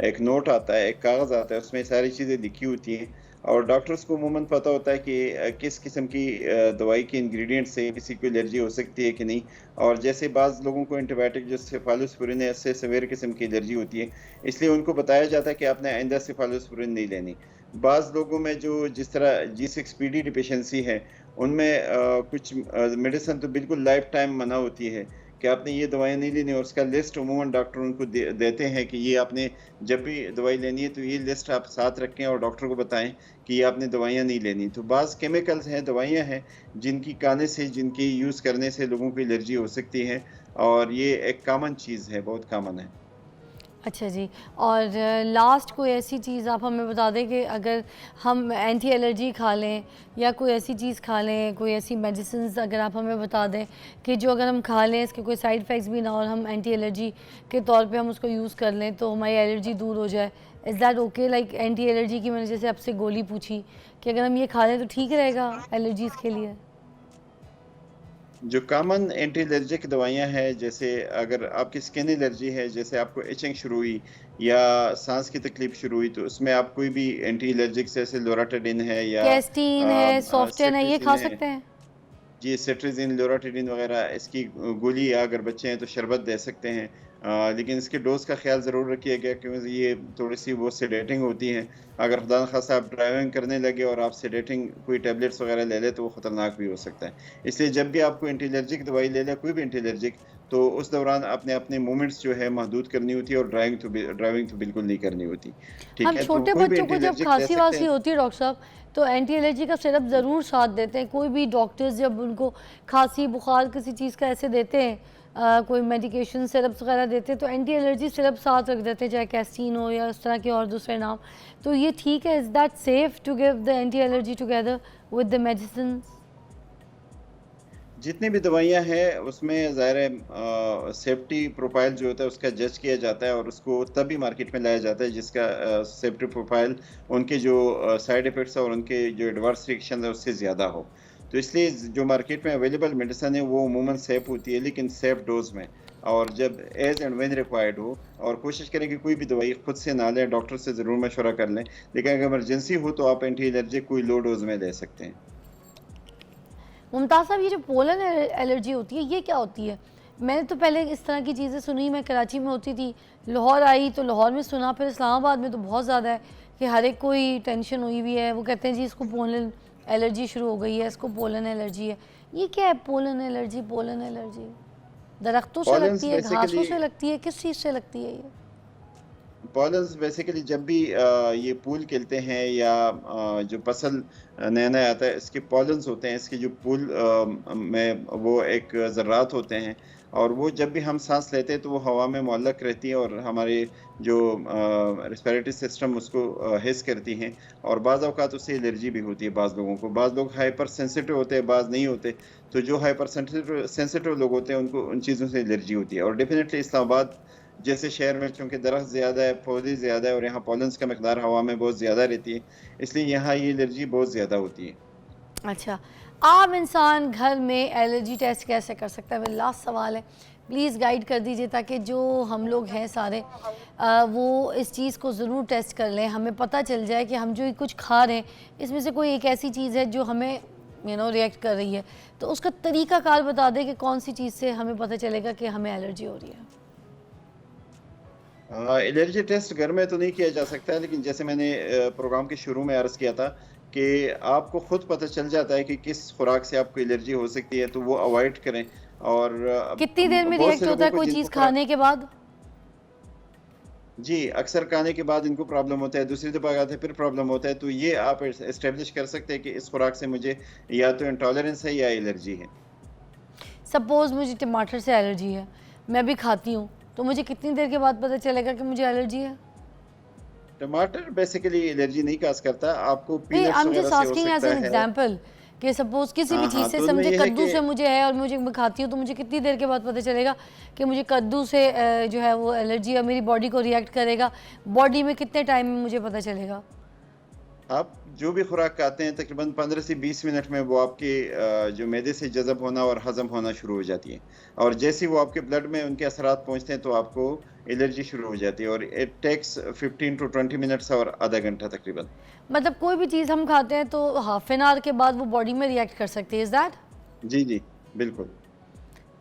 एक नोट आता है, एक कागज़ आता है, उसमें सारी चीज़ें लिखी होती हैं और डॉक्टर्स को अमूमन पता होता है कि किस किस्म की दवाई के इंग्रीडिएंट से किसी को एलर्जी हो सकती है कि नहीं। और जैसे बाज़ लोगों को एंटीबायोटिक जो सेफालोस्पूरिन है, इससे सीवियर किस्म की एलर्जी होती है, इसलिए उनको बताया जाता है कि आपने आइंदा सेफालोस्पूरिन नहीं लेनी। बाज़ लोगों में जो जिस तरह G6PD डिफिशिएंसी है, उनमें कुछ मेडिसिन तो बिल्कुल लाइफ टाइम मना होती है कि आपने ये दवाइयाँ नहीं लेनी, और उसका लिस्ट अमूमन डॉक्टर उनको देते हैं कि ये आपने जब भी दवाई लेनी है तो ये लिस्ट आप साथ रखें और डॉक्टर को बताएं कि ये आपने दवाइयाँ नहीं लेनी। तो बाज़ केमिकल्स हैं, दवाइयाँ हैं जिनकी खाने से, जिनकी यूज़ करने से लोगों को एलर्जी हो सकती है, और ये एक कॉमन चीज़ है, बहुत कॉमन है। अच्छा जी, और लास्ट कोई ऐसी चीज़ आप हमें बता दें कि अगर हम एंटी एलर्जी खा लें या कोई ऐसी चीज़ खा लें, कोई ऐसी मेडिसिन्स अगर आप हमें बता दें कि जो अगर हम खा लें इसके कोई साइड इफ़ेक्ट्स भी ना हो और हम एंटी एलर्जी के तौर पे हम उसको यूज़ कर लें तो हमारी एलर्जी दूर हो जाए। Is that okay? Like anti allergy की मैंने जैसे आपसे गोली पूछी कि अगर हम ये खा लें तो ठीक रहेगा एलर्जीज़ के लिए? जो कॉमन एंटी एलर्जिक दवाइयाँ हैं, जैसे अगर आपकी स्किन एलर्जी है, जैसे आपको इचिंग शुरू हुई या सांस की तकलीफ शुरू हुई, तो उसमें आप कोई भी एंटी एलर्जिक जैसे लोराटिडिन है या कैस्टीन है, सॉफ्टेन है, ये सेट्रिजिन खा है, सकते हैं? जी सेट्रिजिन, लोराटिडिन वगैरह, इसकी गोली, या अगर बच्चे हैं तो शरबत दे सकते हैं। लेकिन इसके डोज का ख्याल ज़रूर रखिएगा क्योंकि ये थोड़ी सी वो सेडेटिंग होती हैं। अगर खुदा न खास्ता आप ड्राइविंग करने लगे और आप सेडेटिंग कोई टैबलेट्स वगैरह ले लें तो वो ख़तरनाक भी हो सकता है। इसलिए जब भी आपको एंटी एलर्जिक दवाई ले लें, कोई भी एंटी एलर्जिक, तो उस दौरान आपने अपने मूवमेंट्स जो है महदूद करनी होती है और ड्राइविंग तो बिल्कुल नहीं करनी होती। ठीक हम है? तो छोटे कोई भी बच्चों एंटी को जब एलर्जिक ले खांसी सकते वासी हैं। होती है डॉक्टर साहब, तो एंटी एलर्जी का सिरप ज़रूर साथ देते हैं। कोई भी डॉक्टर्स जब उनको खांसी बुखार किसी चीज़ का ऐसे देते हैं, कोई मेडिकेशन सिरप्स वगैरह देते हैं तो एंटी एलर्जी सिरप साथ रख देते हैं, चाहे कैस्टीन हो या उस तरह के और दूसरे नाम। तो ये ठीक है? Is that safe to give the anti allergy together with the medicine? जितनी भी दवाइयाँ हैं उसमें ज़ाहिर है सेफ्टी प्रोफाइल जो होता है उसका जज किया जाता है और उसको तभी मार्केट में लाया जाता है जिसका सेफ्टी प्रोफाइल उनके जो साइड इफ़ेक्ट्स और उनके जो एडवर्स रिएक्शन है उससे ज़्यादा हो। तो इसलिए जो मार्केट में अवेलेबल मेडिसिन है वो अमूमन सेफ होती है, लेकिन सेफ डोज में, और जब एज एंड व्हेन रिक्वायर्ड हो। और कोशिश करें कि कोई भी दवाई खुद से ना लें, डॉक्टर से ज़रूर मशवरा कर लें। लेकिन अगर इमरजेंसी हो तो आप एंटी एलर्जिक कोई लो डोज में ले सकते हैं। मुमताज़ साहब, ये जो पोलन एलर्जी होती है ये क्या होती है? मैंने तो पहले इस तरह की चीज़ें सुनी, मैं कराची में होती थी, लाहौर आई तो लाहौर में सुना, फिर इस्लामाबाद में तो बहुत ज़्यादा है कि हर एक कोई टेंशन हुई हुई है, वो कहते हैं जी इसको पोलन एलर्जी शुरू हो गई है, इसको पोलन एलर्जी है। ये क्या है पोलन एलर्जी? पोलन एलर्जी दरख्तों से Pollens लगती है, घासों basically- से लगती है, किस चीज़ से लगती है ये? पॉलन्स बेसिकली जब भी ये पूल खेलते हैं या जो फसल नया नया आता है, इसके पॉलन्स होते हैं, इसके जो पूल में वो एक ज़र्रात होते हैं, और वो जब भी हम सांस लेते हैं तो वो हवा में मुअल्लक रहती है और हमारे जो रेस्पिरेटरी सिस्टम उसको हिस करती हैं, और बाज़ औक़ात उससे एलर्जी भी होती है बाज़ लोगों को। बाज़ लोग हाइपर सेंसिटिव होते हैं, बाज़ नहीं होते। तो जो हाइपर सेंसिटिव लोग होते हैं उनको उन चीज़ों से एलर्जी होती है। और डेफिनेटली इस्लामाबाद जैसे शहर में चूँकि दरख्त ज़्यादा है, पौधे ज़्यादा है और यहाँ पॉलन्स का मिक़दार हवा में बहुत ज़्यादा रहती है, इसलिए यहाँ ये एलर्जी बहुत ज़्यादा होती है। अच्छा, आम इंसान घर में एलर्जी टेस्ट कैसे कर सकता है? मेरा लास्ट सवाल है, प्लीज़ गाइड कर दीजिए ताकि जो हम लोग हैं सारे वो इस चीज़ को ज़रूर टेस्ट कर लें, हमें पता चल जाए कि हम जो ये कुछ खा रहे हैं इसमें से कोई एक ऐसी चीज़ है जो हमें रिएक्ट कर रही है, तो उसका तरीक़ाकार बता दें कि कौन सी चीज़ से हमें पता चलेगा कि हमें एलर्जी हो रही है। एलर्जी टेस्ट घर में तो नहीं किया जा सकता है, लेकिन जैसे मैंने प्रोग्राम के शुरू में अर्ज़ किया था कि आपको खुद पता चल जाता है कि किस खुराक से आपको एलर्जी हो सकती है, तो वो अवॉइड करें। और कितनी देर में बहुत रिएक्ट से होता है लोगों को कोई जिनको चीज़ खाने के बाद? जी, अक्सर खाने के बाद इनको प्रॉब्लम होता है, दूसरी दफ़ा खाते हैं फिर प्रॉब्लम होता है, तो ये आप एस्टेब्लिश कर सकते हैं कि इस खुराक से मुझे या तो इंटॉलरेंस है या एलर्जी है। सपोज़ मुझे टमाटर से एलर्जी है, मैं भी खाती हूँ, तो मुझे कितनी देर के बाद पता चलेगा कि मुझे एलर्जी है? टमाटर बेसिकली एलर्जी नहीं काज़ करता, आपको नहीं, पीनट्स आई एम वगैरह जस्ट से हो आस्किंग एज सकता एन है। एग्जांपल कि सपोज किसी भी हाँ, चीज़ हाँ, से तो समझे उसमें ये है कद्दू कि से मुझे है और मुझे मैं खाती हूँ, तो मुझे कितनी देर के बाद पता चलेगा कि मुझे कद्दू से जो है वो एलर्जी है, मेरी बॉडी को रिएक्ट करेगा, बॉडी में कितने टाइम में मुझे पता चलेगा? आप जो भी खुराक खाते हैं तकरीबन 15 से 20 मिनट में वो आपके जो मैदे से जज़ब होना और हज़म होना शुरू हो जाती है, और जैसे ही वो आपके ब्लड में उनके असरात पहुंचते हैं तो आपको एलर्जी शुरू हो जाती है, और इट टेक्स 15 टू 20 मिनट्स और आधा घंटा तकरीबन। मतलब कोई भी चीज़ हम खाते हैं तो हाफ एन आवर के बाद वो बॉडी में रिएक्ट कर सकती है, इज़ दैट? जी जी बिल्कुल।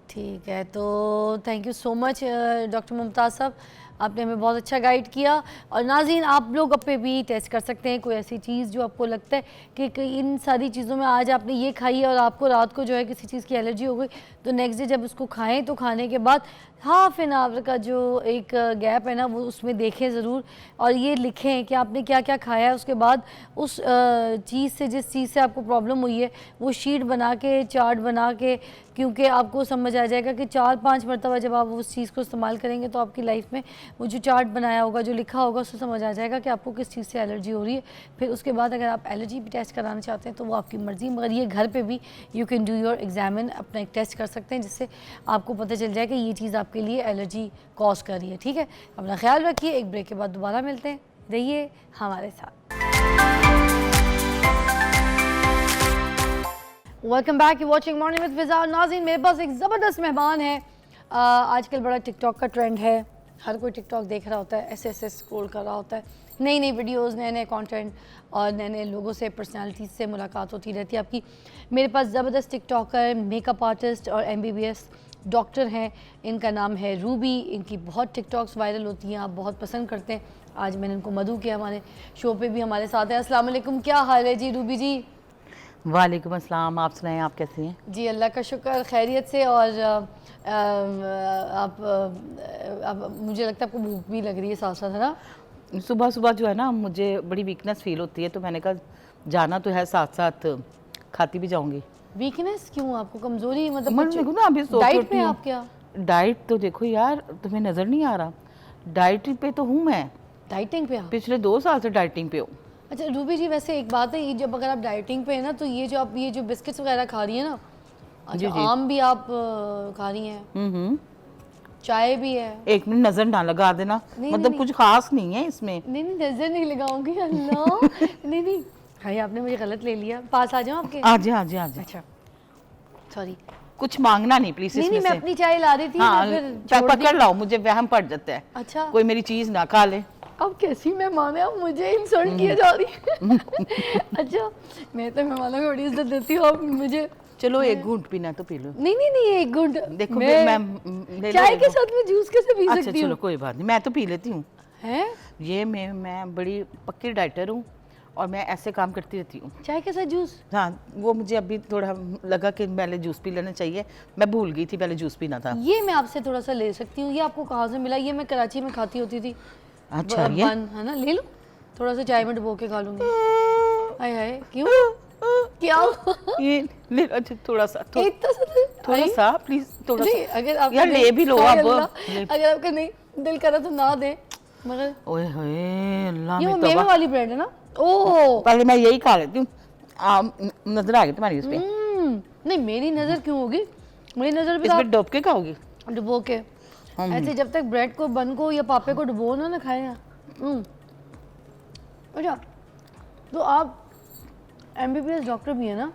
ठीक है, तो thank you so much doctor Mumtaz साहब, आपने हमें बहुत अच्छा गाइड किया। और नाज़रीन, आप लोग अपने भी टेस्ट कर सकते हैं कोई ऐसी चीज़ जो आपको लगता है कि इन सारी चीज़ों में आज आपने ये खाई है और आपको रात को जो है किसी चीज़ की एलर्जी हो गई, तो नेक्स्ट डे जब उसको खाएं तो खाने के बाद हाफ एन आवर का जो एक गैप है ना वो उसमें देखें ज़रूर, और ये लिखें कि आपने क्या क्या खाया है। उसके बाद उस चीज़ से, जिस चीज़ से आपको प्रॉब्लम हुई है, वो शीट बना के, चार्ट बना के, क्योंकि आपको समझ आ जाएगा कि 4-5 मरतबा जब आप उस चीज़ को इस्तेमाल करेंगे तो आपकी लाइफ में वो जो चार्ट बनाया होगा, जो लिखा होगा, उससे समझ आ जाएगा कि आपको किस चीज़ से एलर्जी हो रही है। फिर उसके बाद अगर आप एलर्जी भी टेस्ट कराना चाहते हैं तो वो आपकी मर्ज़ी, मगर ये घर पे भी you can do your examine, अपना एक टेस्ट कर सकते हैं जिससे आपको पता चल जाए कि ये चीज़ आपके लिए एलर्जी कॉज कर रही है। ठीक है, अपना ख्याल रखिए, एक ब्रेक के बाद दोबारा मिलते हैं, रहिए हमारे साथ। Welcome back, you watching morning with Fiza. नाज़रीन, मेरे पास एक ज़बरदस्त मेहमान है। आजकल बड़ा टिकटॉक का ट्रेंड है, हर कोई टिकटॉक देख रहा होता है, ऐसे स्क्रॉल कर रहा होता है, नई नई वीडियोस, नए नए कंटेंट और नए नए लोगों से, पर्सनालिटीज़ से मुलाकात होती रहती है आपकी। मेरे पास ज़बरदस्त टिकटॉकर, मेकअप आर्टिस्ट और MBBS डॉक्टर हैं, इनका नाम है रूबी। इनकी बहुत टिकटॉक्स वायरल होती हैं, आप बहुत पसंद करते हैं। आज मैंने इनको मधु किया, हमारे शो पे भी हमारे साथ है। अस्सलाम वालेकुम, क्या हाल है जी रूबी जी? वालेकुम अस्सलाम, आप सुनाएं, आप कैसी हैं? जी अल्लाह का शुक्र, खैरियत से। और आप मुझे लगता है आपको भूख भी लग रही है साथ साथ, है ना? सुबह सुबह जो है ना मुझे बड़ी वीकनेस फील होती है, तो मैंने कहा जाना तो है, साथ साथ खाती भी जाऊंगी। वीकनेस क्यों? आपको कमजोरी मतलब मैं देखो ना अभी सो के डाइट उठी में हूँ। आप क्या? डाइट तो देखो यार, तुम्हें नज़र नहीं आ रहा, डाइट पे तो हूँ मैं, डाइटिंग पे आप? पिछले 2 साल से डाइटिंग पे हूँ। अच्छा रूबी जी, वैसे एक बात है, ये जब अगर आप डाइटिंग पे है ना, तो ये जो आप ये जो बिस्किट्स वगैरह खा रही है ना, जी, अच्छा जी। आम भी आप खा रही हैं, चाय भी है? एक मिनट नज़र ना लगा देना, नहीं, मतलब नहीं, कुछ खास नहीं है इसमें। नहीं नहीं, नजर नहीं लगाऊंगी, अल्लाह। नहीं नहीं भाई, आपने मुझे गलत ले लिया, पास आ जाओ आपके। आजे आजे आजे, अच्छा सॉरी। कुछ मांगना नहीं प्लीज नहीं इसमें नहीं, मैं से। अपनी चाय ला रही थी, हाँ, मैं फिर छोड़ दी। पकड़ लाओ, मुझे वहम पड़ जाता है, अच्छा, कोई मेरी चीज़ ना खा ले। अब कैसी मेहमान है, अब मुझे इंसल्ट किया जा रही है। अच्छा, मैं तो मेहमानों को बड़ी इज्जत देती हूँ, अब मुझे चलो एक घूंट पीना तो पी लो। नहीं नहीं नहीं, एक घूंट देखो मैं ले लो, चाय ले के लो। साथ में जूस कैसे पी अच्छा सकती चलो हूँ? कोई बात नहीं, मैं तो पी लेती हूँ। हैं? ये मैं बड़ी पक्की डाइटर हूँ और मैं ऐसे काम करती रहती हूँ। चाय के साथ जूस? हाँ, वो मुझे अभी थोड़ा लगा कि पहले जूस पी लेना चाहिए, मैं भूल गई थी पहले जूस पीना था। ये मैं आपसे थोड़ा सा ले सकती हूँ, ये आपको कहाँ से मिला? ये मैं कराची में खाती होती थी। अच्छा, ये बन है ना, ले लो थोड़ा सा, चाय में डुबो के खा लूंगी। हाय हाय, क्यों क्या? ये ले, अच्छा थोड़ा सा इतना सा थोड़ा आई? सा प्लीज, थोड़ा नहीं, सा अगर आप यार ले भी लो हाय अब। अल्लाह, ले- अगर आपका नहीं दिल करा तो ना दे, मगर ओए होए अल्लाह ये वो में मेवे तौबा। वाली ब्रेड है ना? ओह पहले मैं यही खा लेती हूँ, नजर आ गई तुम्हारी इस पे। नहीं, मेरी नजर क्यों होगी? मेरी नजर भी इसमें डुब के खाओगी? आप डुबो के ऐसे, जब तक ब्रेड को, बन को या पापे को डुबो ना खाए ना। अच्छा, तो आप MBBS डॉक्टर भी है ना?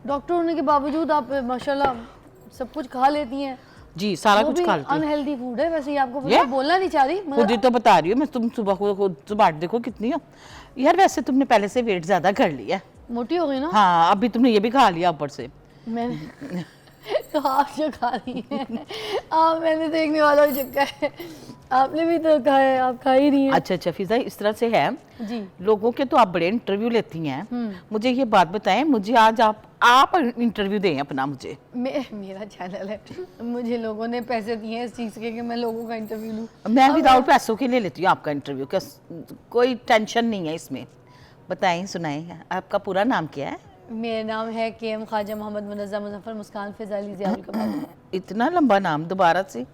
डॉक्टर होने के बावजूद आप माशाल्लाह सब कुछ खा लेती हैं। जी, सारा वो कुछ भी खा लेती हूँ। अनहेल्दी फूड है वैसे, ये आपको पता ये? है, बोलना नहीं चाह रही खुद ही तो बता रही हूँ मैं, तुम सुबह को खुद सुबह देखो कितनी हो यार। वैसे तुमने पहले से वेट ज्यादा कर लिया। मोटी हो गई ना? हाँ, अभी तुमने ये भी खा लिया ऊपर से। मैंने तो आप जो खा रही हैं, आप, मैंने देखने वाला हो चुका है, आपने भी तो खाया है, आप खा ही रही हैं। अच्छा अच्छा फिजा, इस तरह से है जी, लोगों के, तो आप बड़े इंटरव्यू लेती हैं। मुझे ये बात बताएं, मुझे आज आप इंटरव्यू दें अपना मुझे। मेरा चैनल है, मुझे लोगों ने पैसे दिए हैं इस चीज़ के कि मैं लोगों का इंटरव्यू लूँ। मैं विदाउट पैसों के ले लेती हूँ आपका इंटरव्यू, क्या कोई टेंशन नहीं है इसमें। बताएं, सुनाएं, आपका पूरा नाम क्या है? मेरा नाम है KM ख्वाजा मोहम्मद मुनज़्ज़म मुज़फ़्फ़र मुस्कान फ़िज़ा अली ज़ियाउल कमाल। इतना लंबा नाम दोबारा से?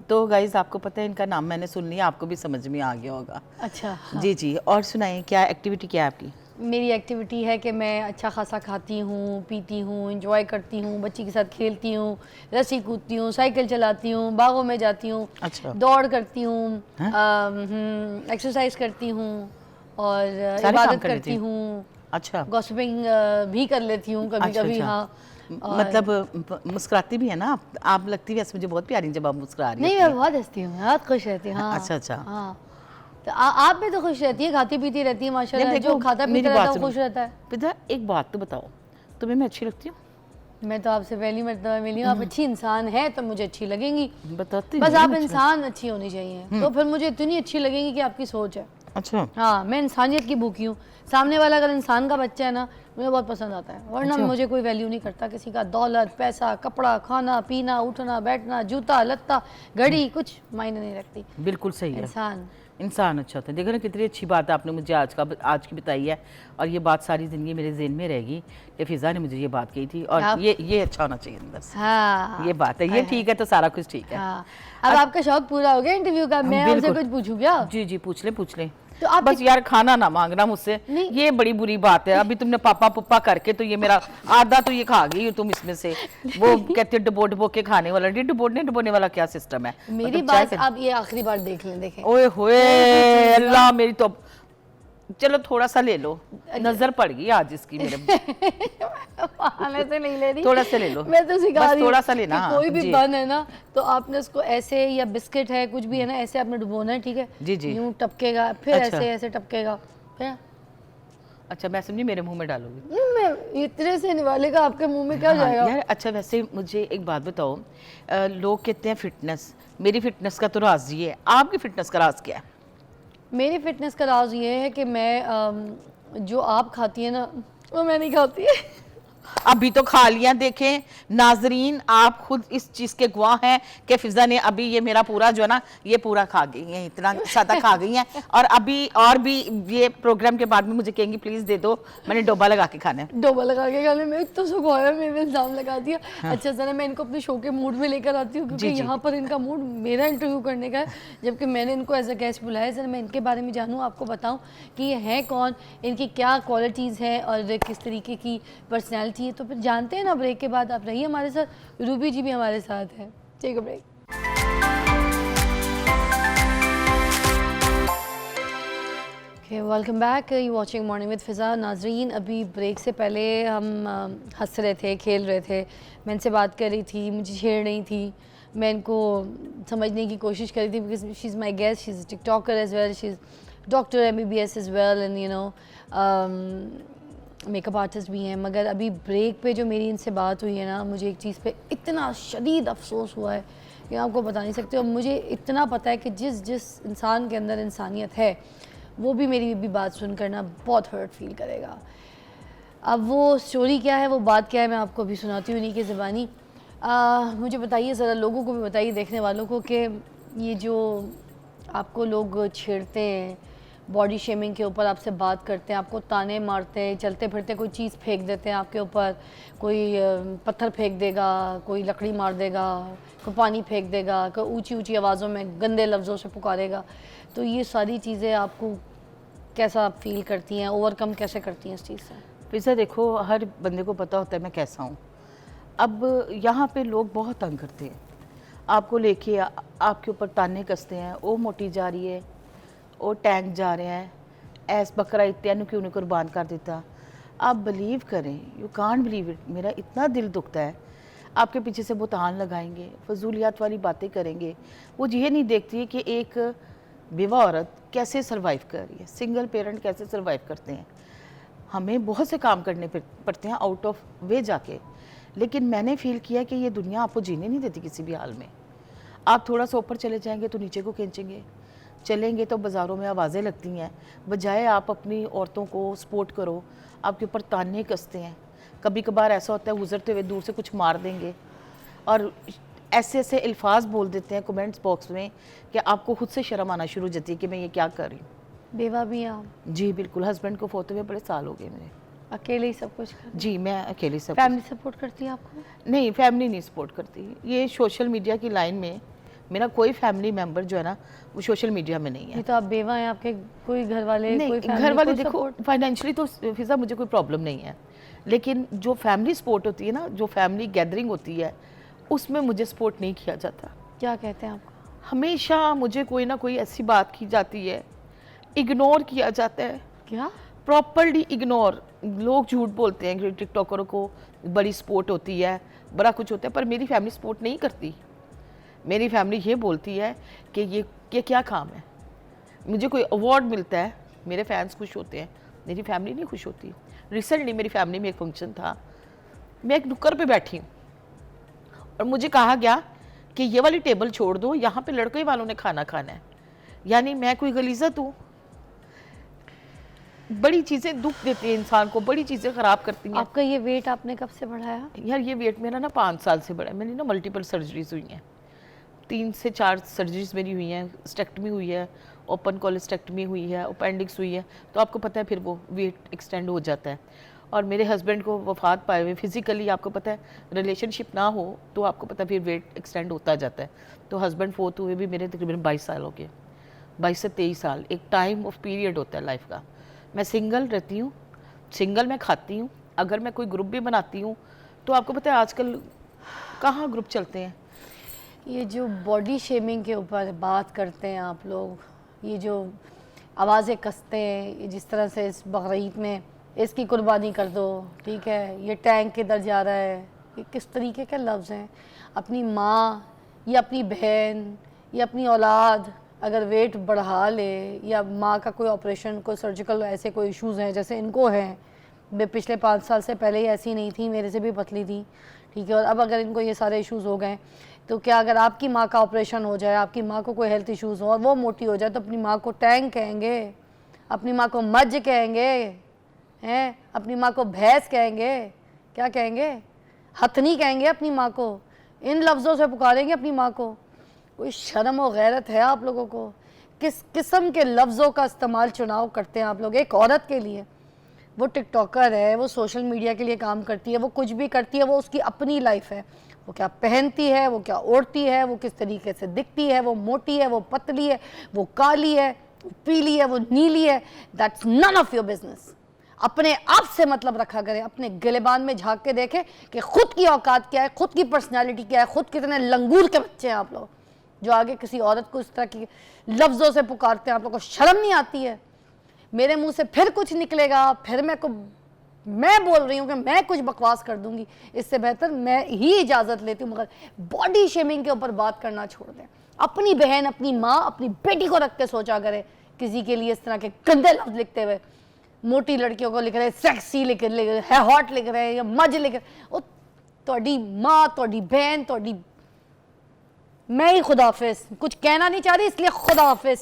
तो गाइज आपको पता है इनका नाम मैंने सुन लिया, आपको भी समझ में आ गया होगा। अच्छा, जी जी, और सुनाएं, क्या एक्टिविटी क्या है आपकी? मेरी एक्टिविटी है कि मैं अच्छा खासा खाती हूँ, पीती हूँ, इंजॉय करती हूँ, बच्ची के साथ खेलती हूँ, रस्सी कूदती हूँ, साइकिल चलाती हूँ, बागों में जाती हूँ, अच्छा। दौड़ करती हूँ, एक्सरसाइज करती हूँ और सारे काम इबादत कर लेती करती हूँ, अच्छा गॉसिपिंग भी कर लेती हूँ कभी अच्छा, कभी। अच्छा। हाँ, मतलब मुस्कुराती भी है ना आप लगती है वैसे मुझे बहुत प्यारी जब आप मुस्कुरा रही नहीं, होती मैं बहुत हंसती हूँ, बहुत खुश रहती हूँ। हाँ, अच्छा, अच्छा। हाँ, तो आप भी तो खुश रहती है, खाती पीती रहती है हैं। माशाल्लाह, देखो, जो खाता मेरी पीता रहता है बात वो खुश सुनो। रहता है। पिता एक बात तो बताओ, तुम्हें मैं अच्छी लगती हूँ? मैं तो आपसे पहली मर्तबा मिली हूँ, आप अच्छी इंसान है तो मुझे अच्छी लगेंगी। बताती बस नहीं, आप मैं अच्छा- इंसान अच्छी होनी चाहिए, तो फिर मुझे इतनी अच्छी लगेंगी कि आपकी सोच है। अच्छा हाँ, मैं इंसानियत की भूखी हूँ, सामने वाला अगर इंसान का बच्चा है ना, मुझे बहुत पसंद आता है, वरना अच्छा। मुझे कोई वैल्यू नहीं करता किसी का। दौलत, पैसा, कपड़ा, खाना पीना, उठना बैठना, जूता लत्ता, घड़ी, कुछ मायने नहीं रखती। बिल्कुल सही है, इंसान अच्छा होता है। देखो ना कितनी अच्छी बात आपने मुझे आज की बताई है, और ये बात सारी ज़िंदगी मेरे ज़हन में रहेगी कि फ़िज़ा ने मुझे ये बात कही थी, और ये अच्छा होना चाहिए बस। हाँ, ये बात है, ये ठीक है तो सारा कुछ ठीक है। हाँ, अब आपका शौक पूरा हो गया इंटरव्यू का, मैं आपसे बिल्कुल। कुछ पूछूं क्या? जी जी, पूछ लें तो आप बस यार खाना ना मांगना मुझसे, नहीं। ये बड़ी बुरी बात है। अभी तुमने पापा पुप्पा करके तो ये मेरा आधा तो ये खा गई हो तुम इसमें से। वो कहते डुबो डुबो के खाने वाला, डुबोने वाला क्या सिस्टम है? मेरी मतलब बात चाय आप ये आखिरी बार देख लें, देखें। ओए होए अल्लाह मेरी तो, चलो थोड़ा सा ले लो, नजर पड़ गई आज इसकी मेरे। बहाने से नहीं ले रही, थोड़ा सा ले लो, मैं तो सिखा बस रही हूँ थोड़ा सा लेना, कि कोई भी जी। बन है ना, तो आपने उसको ऐसे, या बिस्किट है कुछ भी है ना, ऐसे आपने डुबोना है, ठीक है? जी, जी। यूं टपकेगा, फिर अच्छा। ऐसे ऐसे टपकेगा, फिर अच्छा मैं समझी मेरे मुंह में डालोगी। मैं इतने से निवालेगा, आपके मुंह में क्या हाँ, जाएगा? यार अच्छा वैसे मुझे एक बात बताओ, लोग कहते हैं फिटनेस, मेरी फिटनेस का तो राज ये है, आपकी फिटनेस का राज क्या है? मेरी फिटनेस का राज ये है कि मैं जो आप खाती है ना, वो मैं नहीं खाती है। अभी तो खा लिया, देखें नाजरीन आप खुद इस चीज़ के गवाह हैं कि फिजा ने अभी ये मेरा पूरा जो है ना, ये पूरा खा गई हैं, इतना ज़्यादा खा गई हैं, और अभी और भी ये प्रोग्राम के बाद में मुझे कहेंगी प्लीज़ दे दो, मैंने डोबा लगा के खाना है। डोबा लगा के खाने में तो सुखाया, मैंने इल्ज़ाम लगा दिया। अच्छा जरा मैं इनको अपने शो के मूड में लेकर आती हूँ, क्योंकि जी, जी। यहाँ पर इनका मूड मेरा इंटरव्यू करने का है, जबकि मैंने इनको एज अ गेस्ट बुलाया है। जरा मैं इनके बारे में जानूँ, आपको बताऊँ कि ये हैं कौन, इनकी क्या क्वालिटीज़ हैं और किस तरीके की पर्सनैलिटी है। तो फिर जानते हैं ना ब्रेक के बाद। आप रहिए हमारे साथ, रूबी जी भी हमारे साथ है। Take a break. Welcome back, you watching morning with Fiza. नाजरीन अभी ब्रेक से पहले हम हंस रहे थे, खेल रहे थे, मैं इनसे बात कर रही थी, मुझे छेड़ रही थी, मैं इनको समझने की कोशिश कर रही थी, because she is my guest, she is TikToker as well, she is doctor MBBS as well, and you know makeup artist भी हैं। मगर अभी ब्रेक पे जो मेरी इनसे बात हुई है ना, मुझे एक चीज़ पे इतना शदीद अफसोस हुआ है कि आपको बता नहीं सकते। और मुझे इतना पता है कि जिस जिस इंसान के अंदर इंसानियत है वो भी मेरी भी बात सुनकर ना बहुत हर्ट फील करेगा। अब वो स्टोरी क्या है, वो बात क्या है, मैं आपको अभी सुनाती हूँ उन्हीं की ज़बानी। मुझे बताइए ज़रा, लोगों को भी बताइए, देखने वालों को, कि ये जो आपको लोग छेड़ते हैं, बॉडी शेमिंग के ऊपर आपसे बात करते हैं, आपको ताने मारते हैं, चलते फिरते कोई चीज़ फेंक देते हैं आपके ऊपर, कोई पत्थर फेंक देगा, कोई लकड़ी मार देगा, कोई पानी फेंक देगा, कोई ऊंची ऊंची आवाज़ों में गंदे लफ्ज़ों से पुकारेगा, तो ये सारी चीज़ें आपको कैसा फील करती हैं, ओवरकम कैसे करती हैं इस चीज़ से? फिज़ा देखो, हर बंदे को पता होता है मैं कैसा हूँ। अब यहाँ पे लोग बहुत तंग करते हैं, आपको लेके आपके ऊपर ताने कसते हैं, वो मोटी जा रही है, वो टैंक जा रहे हैं, ऐस बकरा इत्यादि क्यों नहीं कुर्बान कर देता। आप बिलीव करें, यू कांट बिलीव इट, मेरा इतना दिल दुखता है। आपके पीछे से वो तान लगाएंगे, फजूलियात वाली बातें करेंगे। वो ये नहीं देखती है कि एक विवाह औरत कैसे सर्वाइव कर रही है, सिंगल पेरेंट कैसे सर्वाइव करते हैं। हमें बहुत से काम करने पड़ते हैं आउट ऑफ वे जाके, लेकिन मैंने फील किया कि ये दुनिया आपको जीने नहीं देती किसी भी हाल में। आप थोड़ा सा ऊपर चले जाएंगे तो नीचे को खींचेंगे, चलेंगे तो बाज़ारों में आवाज़ें लगती हैं, बजाय आप अपनी औरतों को सपोर्ट करो, आपके ऊपर ताने कसते हैं। कभी कभार ऐसा होता है गुजरते हुए दूर से कुछ मार देंगे और ऐसे ऐसे अल्फाज बोल देते हैं कमेंट्स बॉक्स में कि आपको खुद से शर्म आना शुरू हो जाती है कि मैं ये क्या कर रही हूँ। बेवा भी आप? जी बिल्कुल, हस्बैंड को फोते हुए बड़े साल हो गए मेरे। अकेले ही सब कुछ कर? जी मैं अकेले सब। फैमिली सपोर्ट करती है आपको? नहीं, फैमिली नहीं सपोर्ट करती। ये सोशल मीडिया की लाइन में मेरा कोई फैमिली मेंबर जो है ना वो सोशल मीडिया में नहीं है। ये तो आप बेवा हैं, आपके कोई घर वाले? नहीं, कोई घर वाले देखो सपोर्ट? फाइनेंशियली तो फिजा मुझे कोई प्रॉब्लम नहीं है, लेकिन जो फैमिली सपोर्ट होती है ना, जो फैमिली गैदरिंग होती है, उसमें मुझे सपोर्ट नहीं किया जाता। क्या कहते हैं आपको? हमेशा मुझे कोई ना कोई ऐसी बात की जाती है, इग्नोर किया जाता है। क्या? Properly ignore. लोग झूठ बोलते हैं कि टिकटॉकरों को बड़ी सपोर्ट होती है, बड़ा कुछ होता है, पर मेरी फैमिली सपोर्ट नहीं करती। मेरी फैमिली ये बोलती है कि ये क्या काम है। मुझे कोई अवार्ड मिलता है, मेरे फैंस खुश होते हैं, मेरी फैमिली नहीं खुश होती। रिसेंटली मेरी फैमिली में एक फंक्शन था, मैं एक नुक्कड़ पे बैठी हूँ और मुझे कहा गया कि ये वाली टेबल छोड़ दो, यहाँ पे लड़के वालों ने खाना खाना है। यानी मैं कोई गलीज़त हूँ? बड़ी चीज़ें दुख देती है इंसान को, बड़ी चीज़ें ख़राब करती हैं। आपका ये वेट आपने कब से बढ़ाया? यार ये वेट मेरा ना 5 साल से बढ़ा है। मैंने ना मल्टीपल सर्जरीज हुई हैं, 3 से 4 सर्जरीज मेरी हुई हैं। स्टेक्टमी हुई है, ओपन कोलेस्टेक्टमी हुई है, अपेंडिक्स हुई है, तो आपको पता है फिर वो वेट एक्सटेंड हो जाता है। और मेरे हस्बैंड को वफात पाए हुए, फिज़िकली आपको पता है रिलेशनशिप ना हो तो आपको पता है फिर वेट एक्सटेंड होता जाता है। तो हस्बैंड फोर्थ हुए भी मेरे तकरीबन 22 साल हो गए, 22 से 23 साल। एक टाइम ऑफ पीरियड होता है लाइफ का। मैं सिंगल रहती हूँ, सिंगल मैं खाती हूँ। अगर मैं कोई ग्रुप भी बनाती हूँ तो आपको पता है आजकल कहाँ ग्रुप चलते हैं। ये जो बॉडी शेमिंग के ऊपर बात करते हैं आप लोग, ये जो आवाज़ें कसते हैं, ये जिस तरह से इस बकरीद में इसकी कुर्बानी कर दो, ठीक है, ये टैंक किधर जा रहा है, ये किस तरीके के लफ्ज़ हैं। अपनी माँ या अपनी बहन या अपनी औलाद अगर वेट बढ़ा ले, या माँ का कोई ऑपरेशन, कोई सर्जिकल ऐसे कोई इश्यूज़ हैं जैसे इनको हैं, मैं पिछले 5 साल से पहले ही ऐसी नहीं थी, मेरे से भी पतली थी, ठीक है, और अब अगर इनको ये सारे इश्यूज़ हो गए, तो क्या अगर आपकी माँ का ऑपरेशन हो जाए, आपकी माँ को कोई हेल्थ इश्यूज़ हो और वो मोटी हो जाए, तो अपनी माँ को टैंक कहेंगे, अपनी माँ को मज कहेंगे, हैं, अपनी माँ को भैंस कहेंगे, क्या कहेंगे, हथनी कहेंगे अपनी माँ को, इन लफ्ज़ों से पुकारेंगे अपनी माँ को। कोई शर्म और गैरत है आप लोगों को? किस किस्म के लफ्ज़ों का इस्तेमाल चुनाव करते हैं आप लोग एक औरत के लिए? वो टिकटॉकर है, वो सोशल मीडिया के लिए काम करती है, वो कुछ भी करती है, वो उसकी अपनी लाइफ है। वो क्या पहनती है, वो क्या ओढ़ती है, वो किस तरीके से दिखती है, वो मोटी है, वो पतली है, वो काली है, वो पीली है, वो नीली है, that's none of your business. अपने आप से मतलब रखा करें, अपने गिलेबान में झांक के देखें कि खुद की औकात क्या है, खुद की पर्सनैलिटी क्या है, खुद कितने लंगूर के बच्चे हैं आप लोग जो आगे किसी औरत को इस तरह की लफ्ज़ों से पुकारते हैं। आप लोगों को शर्म नहीं आती है? मेरे मुंह से फिर कुछ निकलेगा, फिर मैं बोल रही हूँ कि मैं कुछ बकवास कर दूंगी, इससे बेहतर मैं ही इजाज़त लेती हूँ। मगर बॉडी शेमिंग के ऊपर बात करना छोड़ दें। अपनी बहन, अपनी माँ, अपनी बेटी को रख के सोचा करें किसी के लिए इस तरह के गंदे लफ्ज़ लिखते हुए। मोटी लड़कियों को लिख रहे सेक्सी लिख रहे हैं, हॉट लिख रहे हैं, या मज लिख रहे हैं। थोड़ी माँ, थोड़ी बहन, थोड़ी मैं ही खुदा हाफिज। कुछ कहना नहीं चाह रही इसलिए खुदा हाफिज।